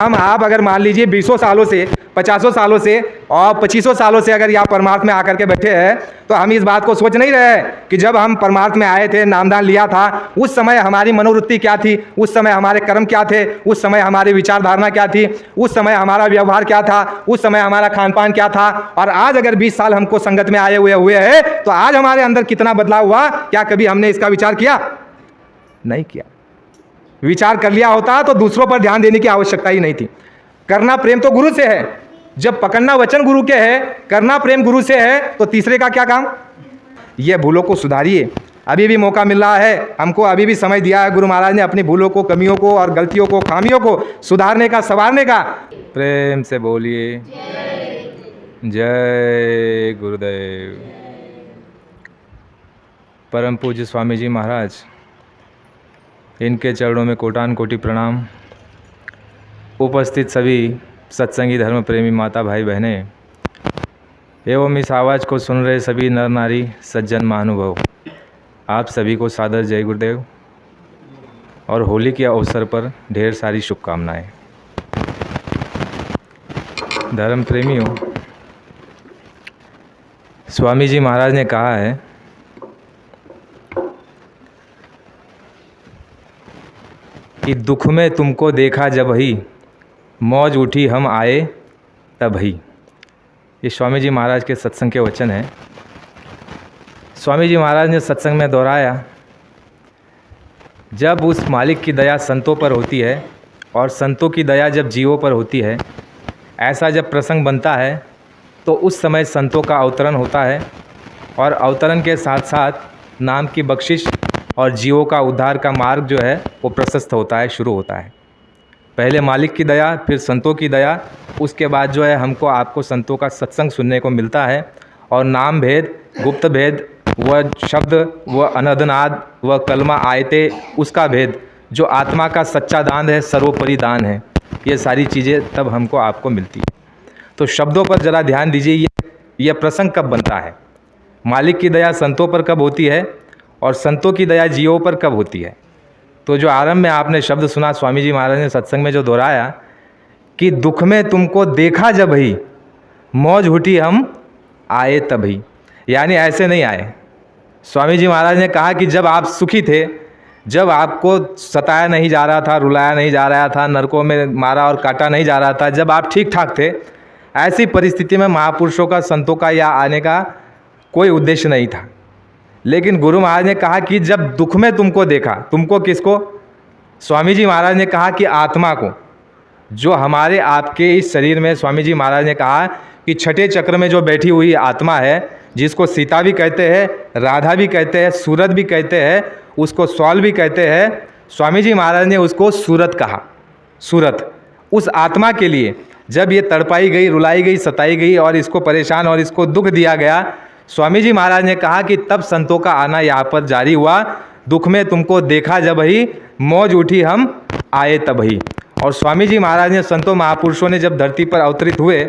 हम आप अगर मान लीजिए 20 सालों से 50 सालों से और 25 सालों से अगर यहाँ परमार्थ में आकर के बैठे हैं, तो हम इस बात को सोच नहीं रहे हैं कि जब हम परमार्थ में आए थे, नामदान लिया था, उस समय हमारी मनोवृत्ति क्या थी, उस समय हमारे कर्म क्या थे, उस समय हमारी विचार धारणा क्या थी, उस समय हमारा व्यवहार क्या था, उस समय हमारा खान पान क्या था। और आज अगर 20 साल हमको संगत में आए हुए हैं, तो आज हमारे अंदर कितना बदलाव हुआ, क्या कभी हमने इसका विचार किया? नहीं किया। विचार कर लिया होता तो दूसरों पर ध्यान देने की आवश्यकता ही नहीं थी। करना प्रेम तो गुरु से है, जब पकड़ना वचन गुरु के है, करना प्रेम गुरु से है, तो तीसरे का क्या काम? ये भूलों को सुधारिए, अभी भी मौका मिल रहा है हमको, अभी भी समय दिया है गुरु महाराज ने अपनी भूलों को, कमियों को और गलतियों को, खामियों को सुधारने का, संवारने का। प्रेम से बोलिए जय गुरुदेव। परम पूज्य स्वामी जी महाराज, इनके चरणों में कोटान कोटि प्रणाम। उपस्थित सभी सत्संगी धर्म प्रेमी माता भाई बहनें एवं इस आवाज़ को सुन रहे सभी नर नारी सज्जन महानुभाव, आप सभी को सादर जय गुरुदेव और होली के अवसर पर ढेर सारी शुभकामनाएं। धर्म प्रेमियों, स्वामी जी महाराज ने कहा है कि दुख में तुमको देखा जब ही, मौज उठी हम आए तब ही। ये स्वामी जी महाराज के सत्संग के वचन हैं। स्वामी जी महाराज ने सत्संग में दोहराया, जब उस मालिक की दया संतों पर होती है और संतों की दया जब जीवों पर होती है, ऐसा जब प्रसंग बनता है तो उस समय संतों का अवतरण होता है और अवतरण के साथ साथ नाम की बख्शिश और जीवों का उद्धार का मार्ग जो है वो प्रशस्त होता है, शुरू होता है। पहले मालिक की दया, फिर संतों की दया, उसके बाद जो है हमको आपको संतों का सत्संग सुनने को मिलता है और नाम भेद, गुप्त भेद, वह शब्द, वह अनहदनाद, वह कलमा आयते, उसका भेद, जो आत्मा का सच्चा दान है, सर्वोपरि दान है, ये सारी चीज़ें तब हमको आपको मिलती है। तो शब्दों पर ज़रा ध्यान दीजिए, ये प्रसंग कब बनता है, मालिक की दया संतों पर कब होती है और संतों की दया जीवों पर कब होती है। तो जो आरंभ में आपने शब्द सुना, स्वामी जी महाराज ने सत्संग में जो दोहराया कि दुख में तुमको देखा जब ही, मौज उठी हम आए तभी, यानी ऐसे नहीं आए। स्वामी जी महाराज ने कहा कि जब आप सुखी थे, जब आपको सताया नहीं जा रहा था, रुलाया नहीं जा रहा था, नरकों में मारा और काटा नहीं जा रहा था, जब आप ठीक ठाक थे, ऐसी परिस्थिति में महापुरुषों का, संतों का या आने का कोई उद्देश्य नहीं था। लेकिन गुरु महाराज ने कहा कि जब दुख में तुमको देखा, तुमको किसको? स्वामी जी महाराज ने कहा कि आत्मा को, जो हमारे आपके इस शरीर में, स्वामी जी महाराज ने कहा कि छठे चक्र में जो बैठी हुई आत्मा है, जिसको सीता भी कहते हैं, राधा भी कहते हैं, सूरत भी कहते हैं, उसको सौल भी कहते हैं, स्वामी जी महाराज ने उसको सूरत कहा। सूरत, उस आत्मा के लिए जब ये तड़पाई गई, रुलाई गई, सताई गई और इसको परेशान और इसको दुख दिया गया, स्वामी जी महाराज ने कहा कि तब संतों का आना यहाँ पर जारी हुआ। दुख में तुमको देखा जब ही, मौज उठी हम आए तब ही। और स्वामी जी महाराज ने, संतों महापुरुषों ने जब धरती पर अवतरित हुए,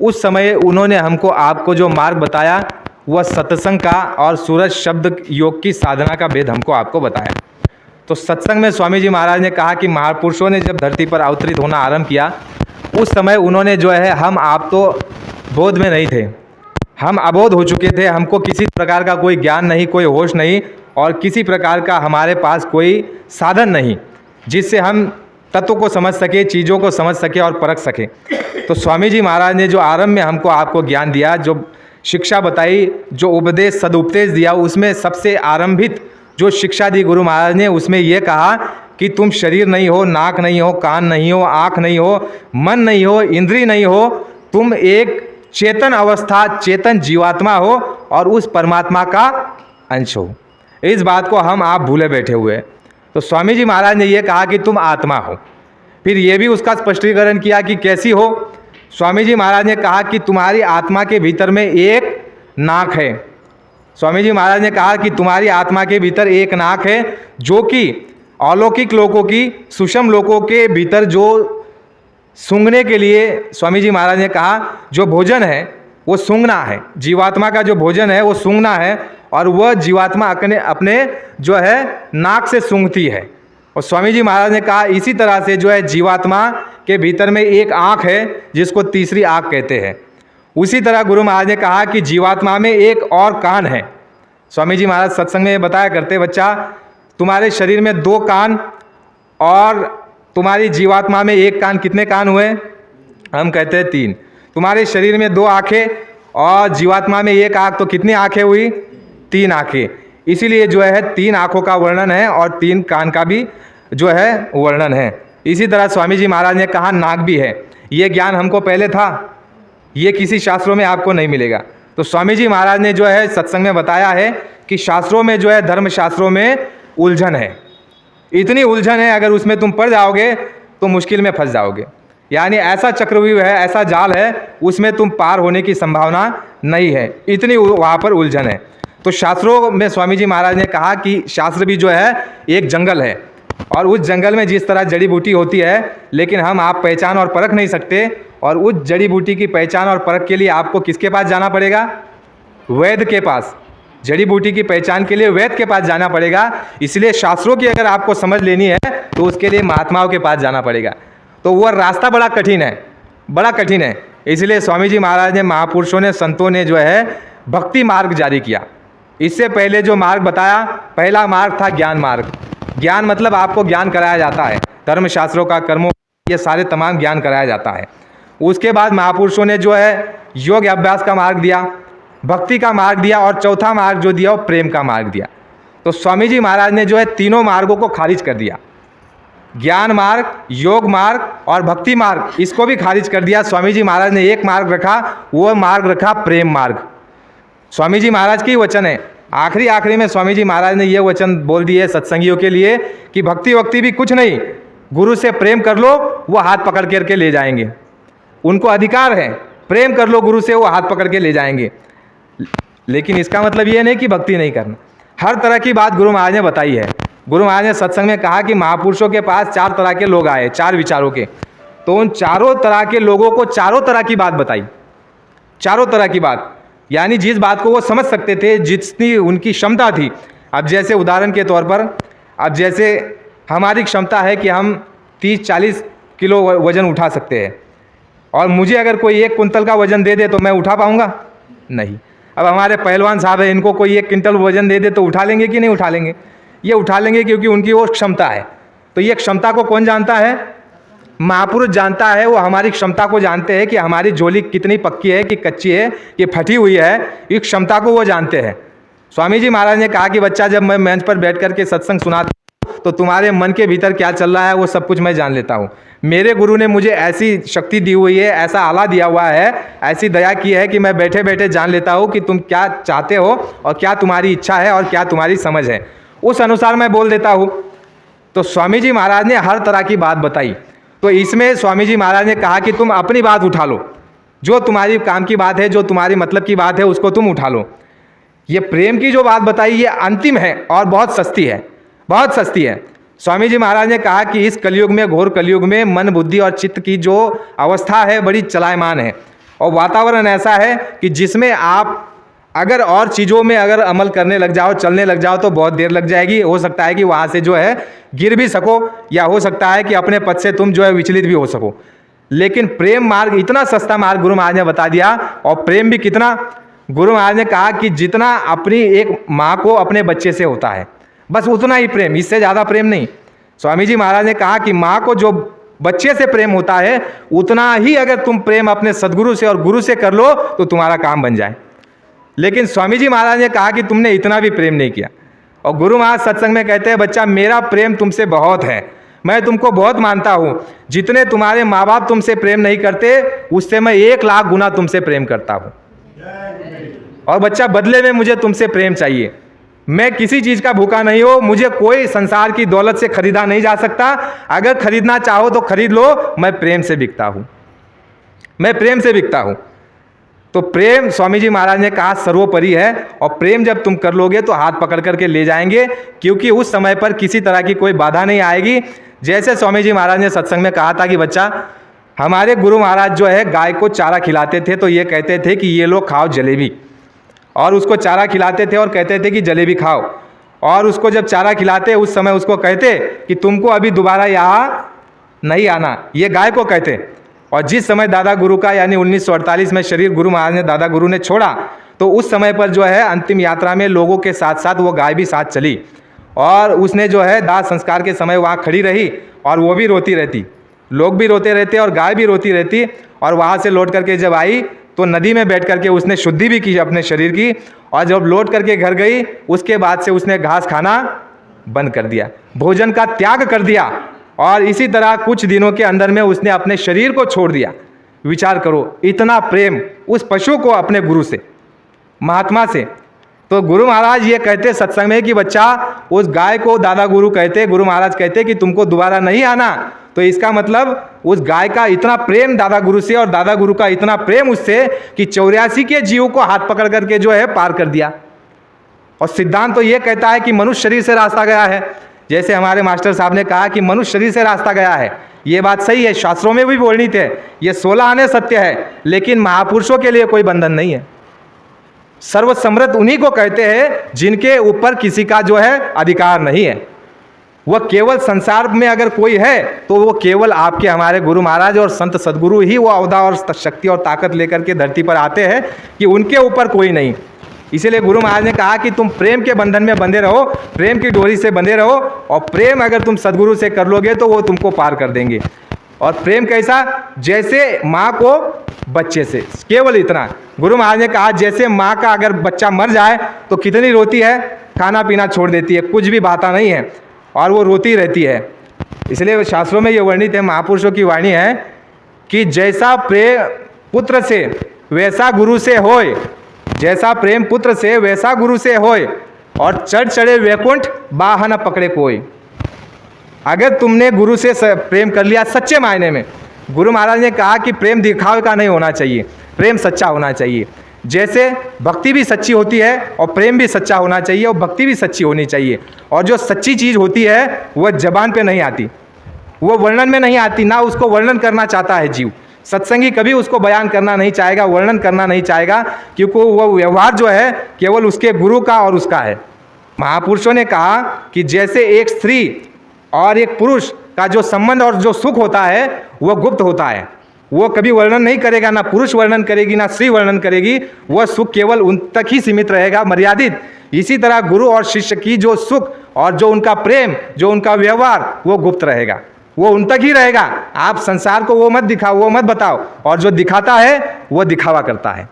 उस समय उन्होंने हमको, आपको जो मार्ग बताया, वह सत्संग का और सूरज शब्द योग की साधना का भेद हमको आपको बताया। तो सत्संग में स्वामी जी महाराज ने कहा कि महापुरुषों ने जब धरती पर अवतरित होना आरंभ किया, उस समय उन्होंने जो है, हम आप तो बोध में नहीं थे, हम अबोध हो चुके थे, हमको किसी प्रकार का कोई ज्ञान नहीं, कोई होश नहीं और किसी प्रकार का हमारे पास कोई साधन नहीं जिससे हम तत्व को समझ सके, चीज़ों को समझ सके और परख सके। तो स्वामी जी महाराज ने जो आरंभ में हमको आपको ज्ञान दिया, जो शिक्षा बताई, जो उपदेश, सदुपदेश दिया, उसमें सबसे आरंभित जो शिक्षा दी गुरु महाराज ने, उसमें ये कहा कि तुम शरीर नहीं हो, नाक नहीं हो, कान नहीं हो, आँख नहीं हो, मन नहीं हो, इंद्रिय नहीं हो, तुम एक चेतन अवस्था, चेतन जीवात्मा हो और उस परमात्मा का अंश हो। इस बात को हम आप भूले बैठे हुए। तो स्वामी जी महाराज ने ये कहा कि तुम आत्मा हो। फिर ये भी उसका स्पष्टीकरण किया कि कैसी हो। स्वामी जी महाराज ने कहा कि तुम्हारी आत्मा के भीतर में एक नाक है। स्वामी जी महाराज ने कहा कि तुम्हारी आत्मा के भीतर एक नाक है, जो कि अलौकिक लोकों की, सूक्ष्म लोकों के भीतर जो सूंघने के लिए, स्वामी जी महाराज ने कहा, जो भोजन है वो सूंघना है, जीवात्मा का जो भोजन है वो सूंघना है और वह जीवात्मा अपने जो है नाक से सूंघती है। और स्वामी जी महाराज ने कहा इसी तरह से जो है जीवात्मा के भीतर में एक आँख है जिसको तीसरी आँख कहते हैं। उसी तरह गुरु महाराज ने कहा कि जीवात्मा में एक और कान है। स्वामी जी महाराज सत्संग में बताया करते, बच्चा तुम्हारे शरीर में 2 कान और तुम्हारी जीवात्मा में 1 कान, कितने कान हुए? हम कहते हैं 3। तुम्हारे शरीर में 2 आँखें और जीवात्मा में 1 आँख, तो कितनी आँखें हुई? 3 आँखें। इसीलिए जो है 3 आँखों का वर्णन है और 3 कान का भी जो है वर्णन है। इसी तरह स्वामी जी महाराज ने कहा नाक भी है। ये ज्ञान हमको पहले था, ये किसी शास्त्रों में आपको नहीं मिलेगा। तो स्वामी जी महाराज ने जो है सत्संग में बताया है कि शास्त्रों में जो है, धर्मशास्त्रों में उलझन है, इतनी उलझन है, अगर उसमें तुम पड़ जाओगे तो मुश्किल में फंस जाओगे। यानी ऐसा चक्रव्यूह है, ऐसा जाल है, उसमें तुम पार होने की संभावना नहीं है, इतनी वहाँ पर उलझन है। तो शास्त्रों में स्वामी जी महाराज ने कहा कि शास्त्र भी जो है एक जंगल है, और उस जंगल में जिस तरह जड़ी बूटी होती है, लेकिन हम आप पहचान और परख नहीं सकते, और उस जड़ी बूटी की पहचान और परख के लिए आपको किसके पास जाना पड़ेगा? वैद्य के पास। जड़ी बूटी की पहचान के लिए वैद्य के पास जाना पड़ेगा। इसलिए शास्त्रों की अगर आपको समझ लेनी है तो उसके लिए महात्माओं के पास जाना पड़ेगा। तो वह रास्ता बड़ा कठिन है, बड़ा कठिन है। इसलिए स्वामी जी महाराज ने, महापुरुषों ने, संतों ने जो है भक्ति मार्ग जारी किया। इससे पहले जो मार्ग बताया, पहला मार्ग था ज्ञान मार्ग। ज्ञान मतलब आपको ज्ञान कराया जाता है, धर्मशास्त्रों का, कर्मों, ये सारे तमाम ज्ञान कराया जाता है। उसके बाद महापुरुषों ने जो है योग अभ्यास का मार्ग दिया, भक्ति का मार्ग दिया, और चौथा मार्ग जो दिया वो प्रेम का मार्ग दिया। तो स्वामी जी महाराज ने जो है तीनों मार्गों को खारिज कर दिया, ज्ञान मार्ग, योग मार्ग और भक्ति मार्ग, इसको भी खारिज कर दिया। स्वामी जी महाराज ने एक मार्ग रखा, वो मार्ग रखा प्रेम मार्ग। स्वामी जी महाराज की वचन है, आखिरी में स्वामी जी महाराज ने ये वचन बोल दिए सत्संगियों के लिए कि भक्ति वक्ति भी कुछ नहीं, गुरु से प्रेम कर लो, वो हाथ पकड़ करके ले जाएंगे। उनको अधिकार है, प्रेम कर लो गुरु से, वो हाथ पकड़ के ले जाएंगे। लेकिन इसका मतलब ये नहीं कि भक्ति नहीं करना। हर तरह की बात गुरु महाराज ने बताई है। गुरु महाराज ने सत्संग में कहा कि महापुरुषों के पास 4 तरह के लोग आए, 4 विचारों के। तो उन चारों तरह के लोगों को चारों तरह की बात बताई, चारों तरह की बात, यानी जिस बात को वो समझ सकते थे, जितनी उनकी क्षमता थी। अब जैसे उदाहरण के तौर पर, अब जैसे हमारी क्षमता है कि हम 30-40 किलो वज़न उठा सकते हैं, और मुझे अगर कोई 1 कुंतल का वज़न दे दे तो मैं उठा पाऊँगा? नहीं। अब हमारे पहलवान साहब हैं, इनको कोई 1 क्विंटल वज़न दे दे तो उठा लेंगे कि नहीं उठा लेंगे? ये उठा लेंगे, क्योंकि उनकी वो क्षमता है। तो ये क्षमता को कौन जानता है? महापुरुष जानता है। वो हमारी क्षमता को जानते हैं कि हमारी झोली कितनी पक्की है कि कच्ची है कि फटी हुई है, इस क्षमता को वो जानते हैं। स्वामी जी महाराज ने कहा कि बच्चा, जब मैं मंच पर बैठ करके सत्संग सुनाता हूँ तो तुम्हारे मन के भीतर क्या चल रहा है वो सब कुछ मैं जान लेता हूँ। मेरे गुरु ने मुझे ऐसी शक्ति दी हुई है, ऐसा आला दिया हुआ है, ऐसी दया की है कि मैं बैठे बैठे जान लेता हूँ कि तुम क्या चाहते हो और क्या तुम्हारी इच्छा है और क्या तुम्हारी समझ है, उस अनुसार मैं बोल देता हूँ। तो स्वामी जी महाराज ने हर तरह की बात बताई। तो इसमें स्वामी जी महाराज ने कहा कि तुम अपनी बात उठा लो, जो तुम्हारी काम की बात है, जो तुम्हारी मतलब की बात है, उसको तुम उठा लो। ये प्रेम की जो बात बताई ये अंतिम है और बहुत सस्ती है, बहुत सस्ती है। स्वामी जी महाराज ने कहा कि इस कलयुग में, घोर कलयुग में, मन, बुद्धि और चित्त की जो अवस्था है बड़ी चलायमान है, और वातावरण ऐसा है कि जिसमें आप अगर और चीज़ों में अगर अमल करने लग जाओ, चलने लग जाओ तो बहुत देर लग जाएगी। हो सकता है कि वहाँ से जो है गिर भी सको, या हो सकता है कि अपने पद से तुम जो है विचलित भी हो सको। लेकिन प्रेम मार्ग इतना सस्ता मार्ग गुरु महाराज ने बता दिया। और प्रेम भी कितना, गुरु महाराज ने कहा कि जितना अपनी एक माँ को अपने बच्चे से होता है, बस उतना ही प्रेम, इससे ज़्यादा प्रेम नहीं। स्वामी जी महाराज ने कहा कि माँ को जो बच्चे से प्रेम होता है, उतना ही अगर तुम प्रेम अपने सदगुरु से और गुरु से कर लो तो तुम्हारा काम बन जाए। लेकिन स्वामी जी महाराज ने कहा कि तुमने इतना भी प्रेम नहीं किया। और गुरु महाराज सत्संग में कहते हैं, बच्चा मेरा प्रेम तुमसे बहुत है, मैं तुमको बहुत मानता हूँ। जितने तुम्हारे माँ बाप तुमसे प्रेम नहीं करते, उससे मैं 1 लाख गुना तुमसे प्रेम करता हूँ। और बच्चा बदले में मुझे तुमसे प्रेम चाहिए। मैं किसी चीज़ का भूखा नहीं हो, मुझे कोई संसार की दौलत से खरीदा नहीं जा सकता। अगर खरीदना चाहो तो खरीद लो, मैं प्रेम से बिकता हूँ, मैं प्रेम से बिकता हूँ। तो प्रेम स्वामी जी महाराज ने कहा सर्वोपरि है। और प्रेम जब तुम कर लोगे तो हाथ पकड़ करके ले जाएंगे, क्योंकि उस समय पर किसी तरह की कोई बाधा नहीं आएगी। जैसे स्वामी जी महाराज ने सत्संग में कहा था कि बच्चा, हमारे गुरु महाराज जो है गाय को चारा खिलाते थे, तो ये कहते थे कि ये लोग खाओ जलेबी, और उसको चारा खिलाते थे और कहते थे कि जलेबी खाओ। और उसको जब चारा खिलाते उस समय उसको कहते कि तुमको अभी दोबारा यहाँ नहीं आना, ये गाय को कहते। और जिस समय दादा गुरु का यानी 1948 में शरीर गुरु महाराज ने दादा गुरु ने छोड़ा, तो उस समय पर जो है अंतिम यात्रा में लोगों के साथ साथ वो गाय भी साथ चली, और उसने जो है दाह संस्कार के समय वहाँ खड़ी रही, और वो भी रोती रहती, लोग भी रोते रहते और गाय भी रोती रहती। और वहाँ से लौट करके जब आई तो नदी में बैठ करके उसने शुद्धि भी की अपने शरीर की, और जब लौट करके घर गई उसके बाद से उसने घास खाना बंद कर दिया, भोजन का त्याग कर दिया, और इसी तरह कुछ दिनों के अंदर में उसने अपने शरीर को छोड़ दिया। विचार करो, इतना प्रेम उस पशु को अपने गुरु से, महात्मा से। तो गुरु महाराज ये कहते सत्संग में कि बच्चा, उस गाय को दादा गुरु कहते, गुरु महाराज कहते कि तुमको दोबारा नहीं आना। तो इसका मतलब उस गाय का इतना प्रेम दादा गुरु से, और दादा गुरु का इतना प्रेम उससे कि 84 के जीव को हाथ पकड़ करके जो है पार कर दिया। और सिद्धांत तो ये कहता है कि मनुष्य शरीर से रास्ता गया है, जैसे हमारे मास्टर साहब ने कहा कि मनुष्य शरीर से रास्ता गया है। ये बात सही है, शास्त्रों में भी वर्णित है, ये 16 आने सत्य है, लेकिन महापुरुषों के लिए कोई बंधन नहीं है। सर्वसम्मत उन्हीं को कहते हैं जिनके ऊपर किसी का जो है अधिकार नहीं है। वह केवल संसार में अगर कोई है तो वो केवल आपके हमारे गुरु महाराज और संत सदगुरु ही वो औदा और शक्ति और ताकत लेकर के धरती पर आते हैं, कि उनके ऊपर कोई नहीं। इसीलिए गुरु महाराज ने कहा कि तुम प्रेम के बंधन में बंधे रहो, प्रेम की डोरी से बंधे रहो, और प्रेम अगर तुम सदगुरु से कर लोगे तो वो तुमको पार कर देंगे। और प्रेम कैसा? जैसे माँ को बच्चे से, केवल इतना। गुरु महाराज ने कहा जैसे माँ का अगर बच्चा मर जाए तो कितनी रोती है, खाना पीना छोड़ देती है, कुछ भी बाता नहीं है, और वो रोती रहती है। इसलिए शास्त्रों में ये वर्णित है, महापुरुषों की वाणी है कि जैसा प्रेम पुत्र से वैसा गुरु से होय, जैसा प्रेम पुत्र से वैसा गुरु से होय, और चढ़ चढ़े वैकुंठ बाह न पकड़े कोई। अगर तुमने गुरु से प्रेम कर लिया सच्चे मायने में, गुरु महाराज ने कहा कि प्रेम दिखावे का नहीं होना चाहिए, प्रेम सच्चा होना चाहिए। जैसे भक्ति भी सच्ची होती है और प्रेम भी सच्चा होना चाहिए, और भक्ति भी सच्ची होनी चाहिए। और जो सच्ची चीज़ होती है वह जबान पे नहीं आती, वो वर्णन में नहीं आती, ना उसको वर्णन करना चाहता है जीव। सत्संगी कभी उसको बयान करना नहीं चाहेगा, वर्णन करना नहीं चाहेगा, क्योंकि वो व्यवहार जो है केवल उसके गुरु का और उसका है। महापुरुषों ने कहा कि जैसे एक स्त्री और एक पुरुष का जो संबंध और जो सुख होता है वह गुप्त होता है, वो कभी वर्णन नहीं करेगा, ना पुरुष वर्णन करेगी ना स्त्री वर्णन करेगी, वह सुख केवल उन तक ही सीमित रहेगा, मर्यादित। इसी तरह गुरु और शिष्य की जो सुख और जो उनका प्रेम, जो उनका व्यवहार, वो गुप्त रहेगा, वो उन तक ही रहेगा। आप संसार को वो मत दिखाओ, वो मत बताओ, और जो दिखाता है वो दिखावा करता है।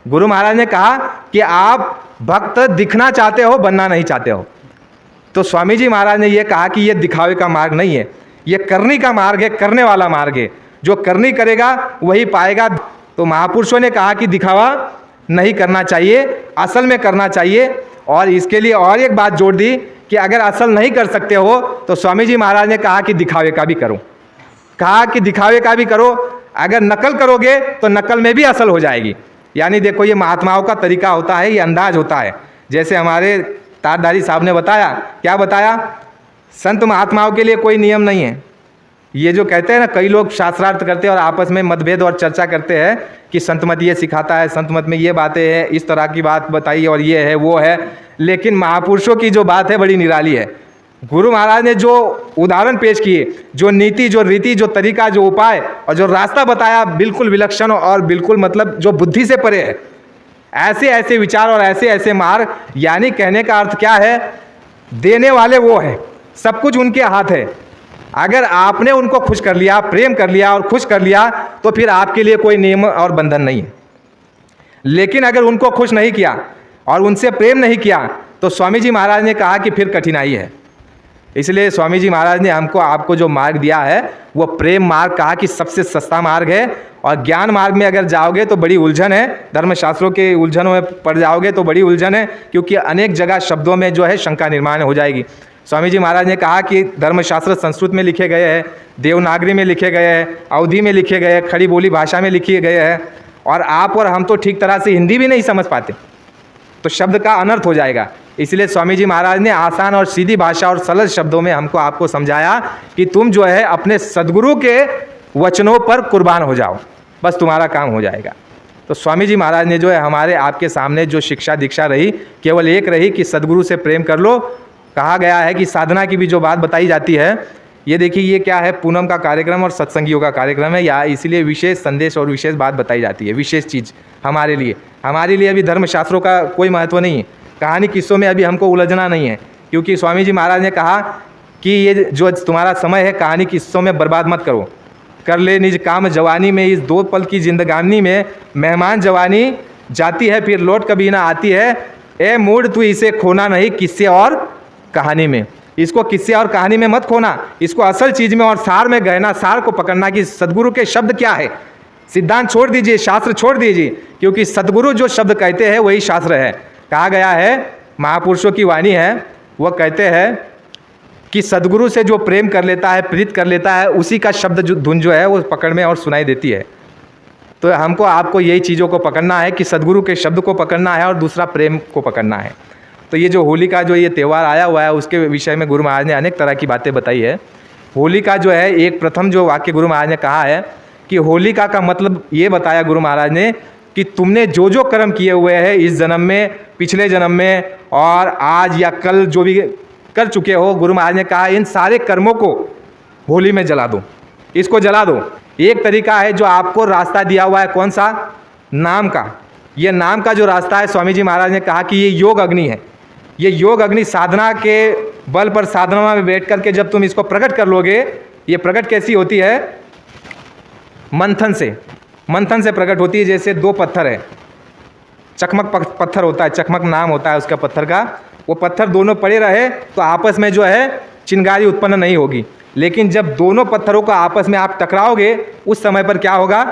गुरु महाराज ने कहा कि आप भक्त दिखना चाहते हो, बनना नहीं चाहते हो। तो स्वामी जी महाराज ने यह कहा कि यह दिखावे का मार्ग नहीं है, यह करनी का मार्ग है, करने वाला मार्ग है। जो करनी करेगा वही पाएगा। तो महापुरुषों ने कहा कि दिखावा नहीं करना चाहिए, असल में करना चाहिए। और इसके लिए और एक बात जोड़ दी कि अगर असल नहीं कर सकते हो तो स्वामी जी महाराज ने कहा कि दिखावे का भी करो, कहा कि दिखावे का भी करो। अगर नकल करोगे तो नकल में भी असल हो जाएगी। यानी देखो, ये महात्माओं का तरीका होता है, ये अंदाज होता है। जैसे हमारे तारधारी साहब ने बताया, क्या बताया? संत महात्माओं के लिए कोई नियम नहीं है। ये जो कहते हैं ना, कई लोग शास्त्रार्थ करते हैं और आपस में मतभेद और चर्चा करते हैं कि संत मत ये सिखाता है, संत मत में ये बातें हैं, इस तरह की बात बताइए, और ये है वो है। लेकिन महापुरुषों की जो बात है बड़ी निराली है। गुरु महाराज ने जो उदाहरण पेश किए, जो नीति, जो रीति, जो तरीका, जो उपाय और जो रास्ता बताया, बिल्कुल विलक्षण और बिल्कुल मतलब जो बुद्धि से परे है। ऐसे ऐसे विचार और ऐसे ऐसे मार्ग, यानी कहने का अर्थ क्या है? देने वाले वो है, सब कुछ उनके हाथ है। अगर आपने उनको खुश कर लिया, प्रेम कर लिया और खुश कर लिया, तो फिर आपके लिए कोई नियम और बंधन नहीं है। लेकिन अगर उनको खुश नहीं किया और उनसे प्रेम नहीं किया, तो स्वामी जी महाराज ने कहा कि फिर कठिनाई है। इसलिए स्वामी जी महाराज ने हमको आपको जो मार्ग दिया है वो प्रेम मार्ग कहा कि सबसे सस्ता मार्ग है। और ज्ञान मार्ग में अगर जाओगे तो बड़ी उलझन है, धर्मशास्त्रों के उलझनों में पड़ जाओगे तो बड़ी उलझन है, क्योंकि अनेक जगह शब्दों में जो है शंका निर्माण हो जाएगी। स्वामी जी महाराज ने कहा कि धर्मशास्त्र संस्कृत में लिखे गए हैं, देवनागरी में लिखे गए हैं, अवधी में लिखे गए हैं, खड़ी बोली भाषा में लिखे गए हैं, और आप और हम तो ठीक तरह से हिंदी भी नहीं समझ पाते, तो शब्द का अनर्थ हो जाएगा। इसलिए स्वामी जी महाराज ने आसान और सीधी भाषा और सरल शब्दों में हमको आपको समझाया कि तुम जो है अपने सदगुरु के वचनों पर कुर्बान हो जाओ, बस तुम्हारा काम हो जाएगा। तो स्वामी जी महाराज ने जो है हमारे आपके सामने जो शिक्षा दीक्षा रही, केवल एक रही कि सदगुरु से प्रेम कर लो। कहा गया है कि साधना की भी जो बात बताई जाती है ये देखिए, ये क्या है, पूनम का कार्यक्रम और सत्संगियों का कार्यक्रम है। यहाँ इसलिए विशेष संदेश और विशेष बात बताई जाती है, विशेष चीज़ हमारे लिए अभी धर्मशास्त्रों का कोई महत्व नहीं है। कहानी किस्सों में अभी हमको उलझना नहीं है, क्योंकि स्वामी जी महाराज ने कहा कि ये जो तुम्हारा समय है कहानी किस्सों में बर्बाद मत करो। कर ले निज काम जवानी में, इस 2 पल की जिंदगानी में, मेहमान जवानी जाती है फिर लौट कभी ना आती है। ए मूड तू इसे खोना नहीं किस्से और कहानी में। इसको किस्से और कहानी में मत खोना, इसको असल चीज़ में और सार में गहना सार को पकड़ना कि सदगुरु के शब्द क्या है। सिद्धांत छोड़ दीजिए, शास्त्र छोड़ दीजिए, क्योंकि सदगुरु जो शब्द कहते हैं वही शास्त्र है। कहा गया है, महापुरुषों की वाणी है, वह कहते हैं कि सदगुरु से जो प्रेम कर लेता है, प्रीत कर लेता है, उसी का शब्द जो धुन जो है वो पकड़ में और सुनाई देती है। तो हमको आपको यही चीज़ों को पकड़ना है कि सदगुरु के शब्द को पकड़ना है और दूसरा प्रेम को पकड़ना है। तो ये जो होली का जो ये त्यौहार आया हुआ है उसके विषय में गुरु महाराज ने अनेक तरह की बातें बताई है। होली का जो है एक प्रथम जो वाक्य गुरु महाराज ने कहा है कि होलिका का मतलब ये बताया गुरु महाराज ने कि तुमने जो जो कर्म किए हुए हैं इस जन्म में, पिछले जन्म में और आज या कल जो भी कर चुके हो, गुरु महाराज ने कहा इन सारे कर्मों को होली में जला दो, इसको जला दो। एक तरीका है जो आपको रास्ता दिया हुआ है, कौन सा? नाम का। ये नाम का जो रास्ता है, स्वामी जी महाराज ने कहा कि ये योग अग्नि है। ये योग अग्नि साधना के बल पर, साधना में बैठ करके जब तुम इसको प्रकट कर लोगे, ये प्रकट कैसी होती है? मंथन से प्रकट होती है। जैसे 2 पत्थर है, चकमक पत्थर होता है, चकमक नाम होता है उसका पत्थर का। वो पत्थर दोनों पड़े रहे तो आपस में जो है चिंगारी उत्पन्न नहीं होगी, लेकिन जब दोनों पत्थरों को आपस में आप टकराओगे उस समय पर क्या होगा?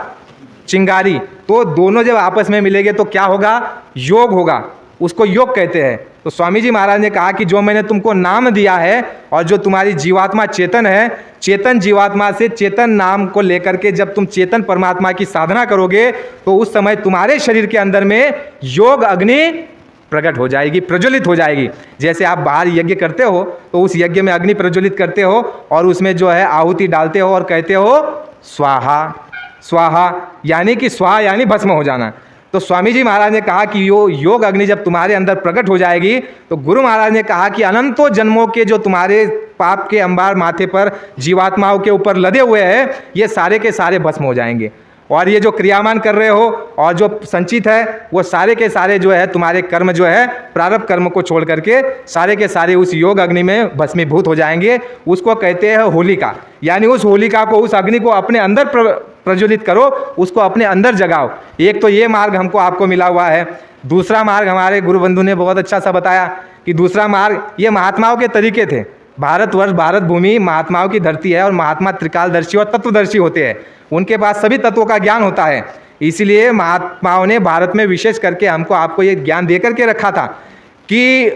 चिंगारी। तो दोनों जब आपस में मिलेंगे तो क्या होगा? योग होगा, उसको योग कहते हैं। तो स्वामी जी महाराज ने कहा कि जो मैंने तुमको नाम दिया है और जो तुम्हारी जीवात्मा चेतन है, चेतन जीवात्मा से चेतन नाम को लेकर के जब तुम चेतन परमात्मा की साधना करोगे तो उस समय तुम्हारे शरीर के अंदर में योग अग्नि प्रकट हो जाएगी, प्रज्वलित हो जाएगी। जैसे आप बाहर यज्ञ करते हो तो उस यज्ञ में अग्नि प्रज्वलित करते हो और उसमें जो है आहुति डालते हो और कहते हो स्वाहा स्वाहा, यानी कि स्वाहा यानी भस्म हो जाना। तो स्वामी जी महाराज ने कहा कि यो योग अग्नि जब तुम्हारे अंदर प्रकट हो जाएगी तो गुरु महाराज ने कहा कि अनंतों जन्मों के जो तुम्हारे पाप के अंबार माथे पर जीवात्माओं के ऊपर लदे हुए हैं, ये सारे के सारे भस्म हो जाएंगे। और ये जो क्रियामान कर रहे हो और जो संचित है वो सारे के सारे जो है तुम्हारे कर्म जो है प्रारब्ध कर्म को छोड़ करके सारे के सारे उस योग अग्नि में भस्मीभूत हो जाएंगे। उसको कहते हैं होलिका। यानी उस होलिका को, उस अग्नि को अपने अंदर प्रज्वलित करो, उसको अपने अंदर जगाओ। एक तो ये मार्ग हमको आपको मिला हुआ है। दूसरा मार्ग हमारे गुरु बंधु ने बहुत अच्छा सा बताया कि दूसरा मार्ग ये महात्माओं के तरीके थे। भारतवर्ष, भारत भूमि महात्माओं की धरती है और महात्मा त्रिकालदर्शी और तत्वदर्शी होते हैं। उनके पास सभी तत्वों का ज्ञान होता है। इसलिए महात्माओं ने भारत में विशेष करके हमको आपको ये ज्ञान दे करके रखा था कि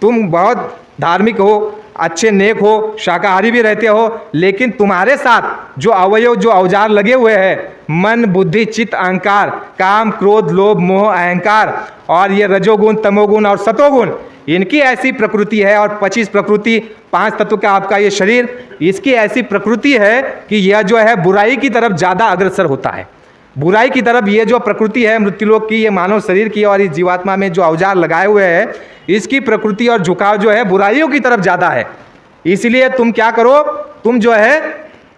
तुम बहुत धार्मिक हो, अच्छे नेक हो, शाकाहारी भी रहते हो, लेकिन तुम्हारे साथ जो अवयव, जो औजार लगे हुए हैं, मन, बुद्धि, चित्त, अहंकार, काम, क्रोध, लोभ, मोह, अहंकार और ये रजोगुण, तमोगुण और सतोगुण, इनकी ऐसी प्रकृति है। और 25 प्रकृति, 5 तत्व का आपका ये शरीर, इसकी ऐसी प्रकृति है कि यह जो है बुराई की तरफ ज़्यादा अग्रसर होता है। बुराई की तरफ ये जो प्रकृति है मृत्युलोक की, ये मानव शरीर की और इस जीवात्मा में जो औजार लगाए हुए हैं, इसकी प्रकृति और झुकाव जो है बुराइयों की तरफ ज़्यादा है। इसलिए तुम क्या करो, तुम जो है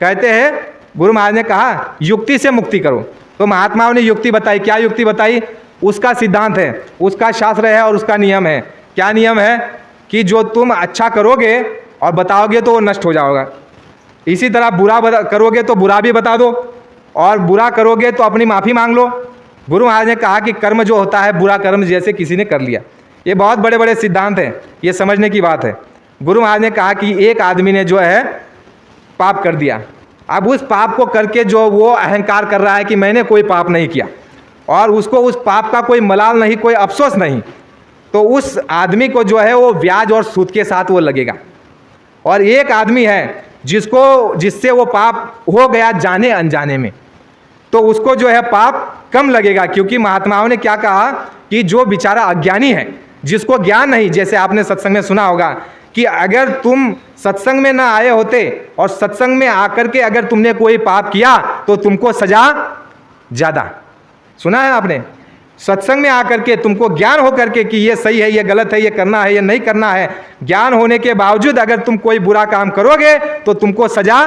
कहते हैं, गुरु महाराज ने कहा युक्ति से मुक्ति करो। तो महात्माओं ने युक्ति बताई। क्या युक्ति बताई? उसका सिद्धांत है, उसका शास्त्र है और उसका नियम है। क्या नियम है? कि जो तुम अच्छा करोगे और बताओगे तो वो नष्ट हो जाओगा। इसी तरह बुरा करोगे तो बुरा भी बता दो और बुरा करोगे तो अपनी माफ़ी मांग लो। गुरु महाराज ने कहा कि कर्म जो होता है, बुरा कर्म जैसे किसी ने कर लिया, ये बहुत बड़े बड़े सिद्धांत हैं, ये समझने की बात है। गुरु महाराज ने कहा कि एक आदमी ने जो है पाप कर दिया, अब उस पाप को करके जो वो अहंकार कर रहा है कि मैंने कोई पाप नहीं किया और उसको उस पाप का कोई मलाल नहीं, कोई अफसोस नहीं, तो उस आदमी को जो है वो ब्याज और सूद के साथ वो लगेगा। और एक आदमी है जिससे वो पाप हो गया जाने अनजाने में, तो उसको जो है पाप कम लगेगा। क्योंकि महात्माओं ने क्या कहा कि जो बेचारा अज्ञानी है, जिसको ज्ञान नहीं, जैसे आपने सत्संग में सुना होगा कि अगर तुम सत्संग में ना आए होते और सत्संग में आकर के अगर तुमने कोई पाप किया तो तुमको सजा ज़्यादा। सुना है आपने? सत्संग में आकर के तुमको ज्ञान हो करके कि ये सही है, ये गलत है, ये करना है, ये नहीं करना है, ज्ञान होने के बावजूद अगर तुम कोई बुरा काम करोगे तो तुमको सजा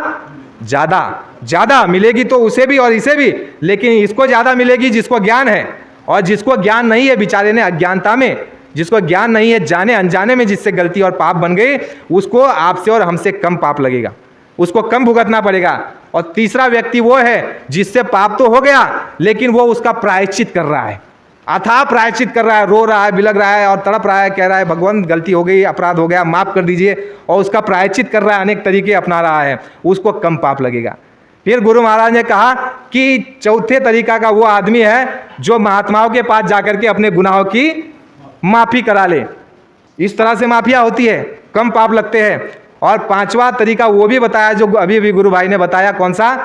ज़्यादा मिलेगी, तो उसे भी और इसे भी, लेकिन इसको ज़्यादा मिलेगी जिसको ज्ञान है। और जिसको ज्ञान नहीं है, बेचारे ने अज्ञानता में, जिसको ज्ञान नहीं है, जाने अनजाने में जिससे गलती और पाप बन गई, उसको आपसे और हमसे कम पाप लगेगा, उसको कम भुगतना पड़ेगा। और तीसरा व्यक्ति वो है जिससे पाप तो हो गया लेकिन वो उसका प्रायश्चित कर रहा है, अथाह प्रायश्चित कर रहा है, रो रहा है, बिलख रहा है और तड़प रहा है, कह रहा है भगवान गलती हो गई, अपराध हो गया, माफ़ कर दीजिए, और उसका प्रायश्चित कर रहा है, अनेक तरीके अपना रहा है, उसको कम पाप लगेगा। फिर गुरु महाराज ने कहा कि चौथे तरीका का वो आदमी है जो महात्माओं के पास जाकर के अपने गुनाहों की माफ़ी करा ले, इस तरह से माफिया होती है, कम पाप लगते हैं। और पांचवा तरीका वो भी बताया जो अभी अभी गुरु भाई ने बताया, कौन सा,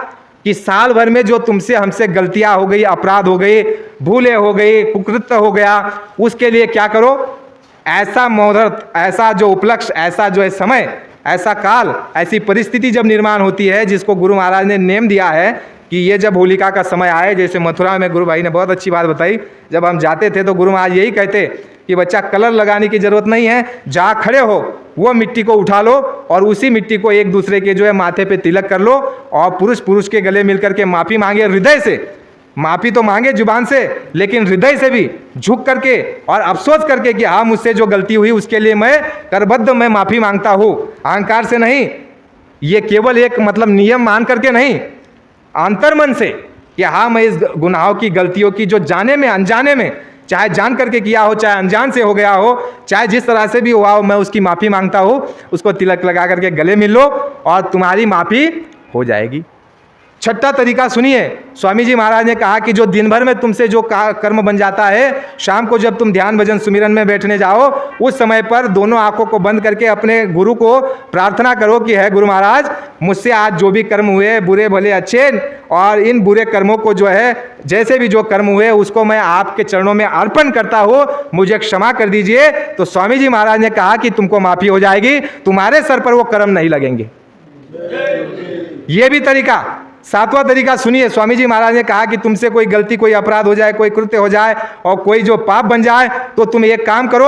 कि साल भर में जो तुमसे हमसे गलतियां हो गई, अपराध हो गई, भूले हो गई, कुकृत्य हो गया, उसके लिए क्या करो, ऐसा मुहूर्त, ऐसा जो उपलक्ष्य, ऐसा जो है समय, ऐसा काल, ऐसी परिस्थिति जब निर्माण होती है जिसको गुरु महाराज ने नेम दिया है कि ये जब होलिका का समय आए, जैसे मथुरा में गुरु भाई ने बहुत अच्छी बात बताई, जब हम जाते थे तो गुरु महाराज यही कहते कि बच्चा कलर लगाने की जरूरत नहीं है, जहाँ खड़े हो वो मिट्टी को उठा लो और उसी मिट्टी को एक दूसरे के जो है माथे पे तिलक कर लो, और पुरुष के गले मिलकर के माफ़ी मांगे हृदय से, माफ़ी तो मांगे जुबान से लेकिन हृदय से भी झुक करके और अफसोस करके कि हाँ मुझसे जो गलती हुई उसके लिए मैं करबद्ध मैं माफ़ी मांगता हूँ, अहंकार से नहीं, ये केवल एक मतलब नियम मान करके नहीं, अंतर्मन से कि हाँ मैं इस गुनाहों की, गलतियों की जो जाने में अनजाने में, चाहे जान करके किया हो चाहे अनजान से हो गया हो, चाहे जिस तरह से भी हुआ हो, मैं उसकी माफ़ी मांगता हूँ, उसको तिलक लगा करके गले मिल लो और तुम्हारी माफ़ी हो जाएगी। छठा तरीका सुनिए, स्वामी जी महाराज ने कहा कि जो दिन भर में तुमसे जो कर्म बन जाता है, शाम को जब तुम ध्यान भजन सुमिरन में बैठने जाओ, उस समय पर दोनों आंखों को बंद करके अपने गुरु को प्रार्थना करो कि है गुरु महाराज, मुझसे आज जो भी कर्म हुए, बुरे भले अच्छे, और इन बुरे कर्मों को जो है, जैसे भी जो कर्म हुए उसको मैं आपके चरणों में अर्पण करता हूँ, मुझे क्षमा कर दीजिए। तो स्वामी जी महाराज ने कहा कि तुमको माफ़ी हो जाएगी, तुम्हारे सर पर वो कर्म नहीं लगेंगे। ये भी तरीका। सातवां तरीका सुनिए, स्वामी जी महाराज ने कहा कि तुमसे कोई गलती, कोई अपराध हो जाए, कोई कृत्य हो जाए और कोई जो पाप बन जाए, तो तुम एक काम करो,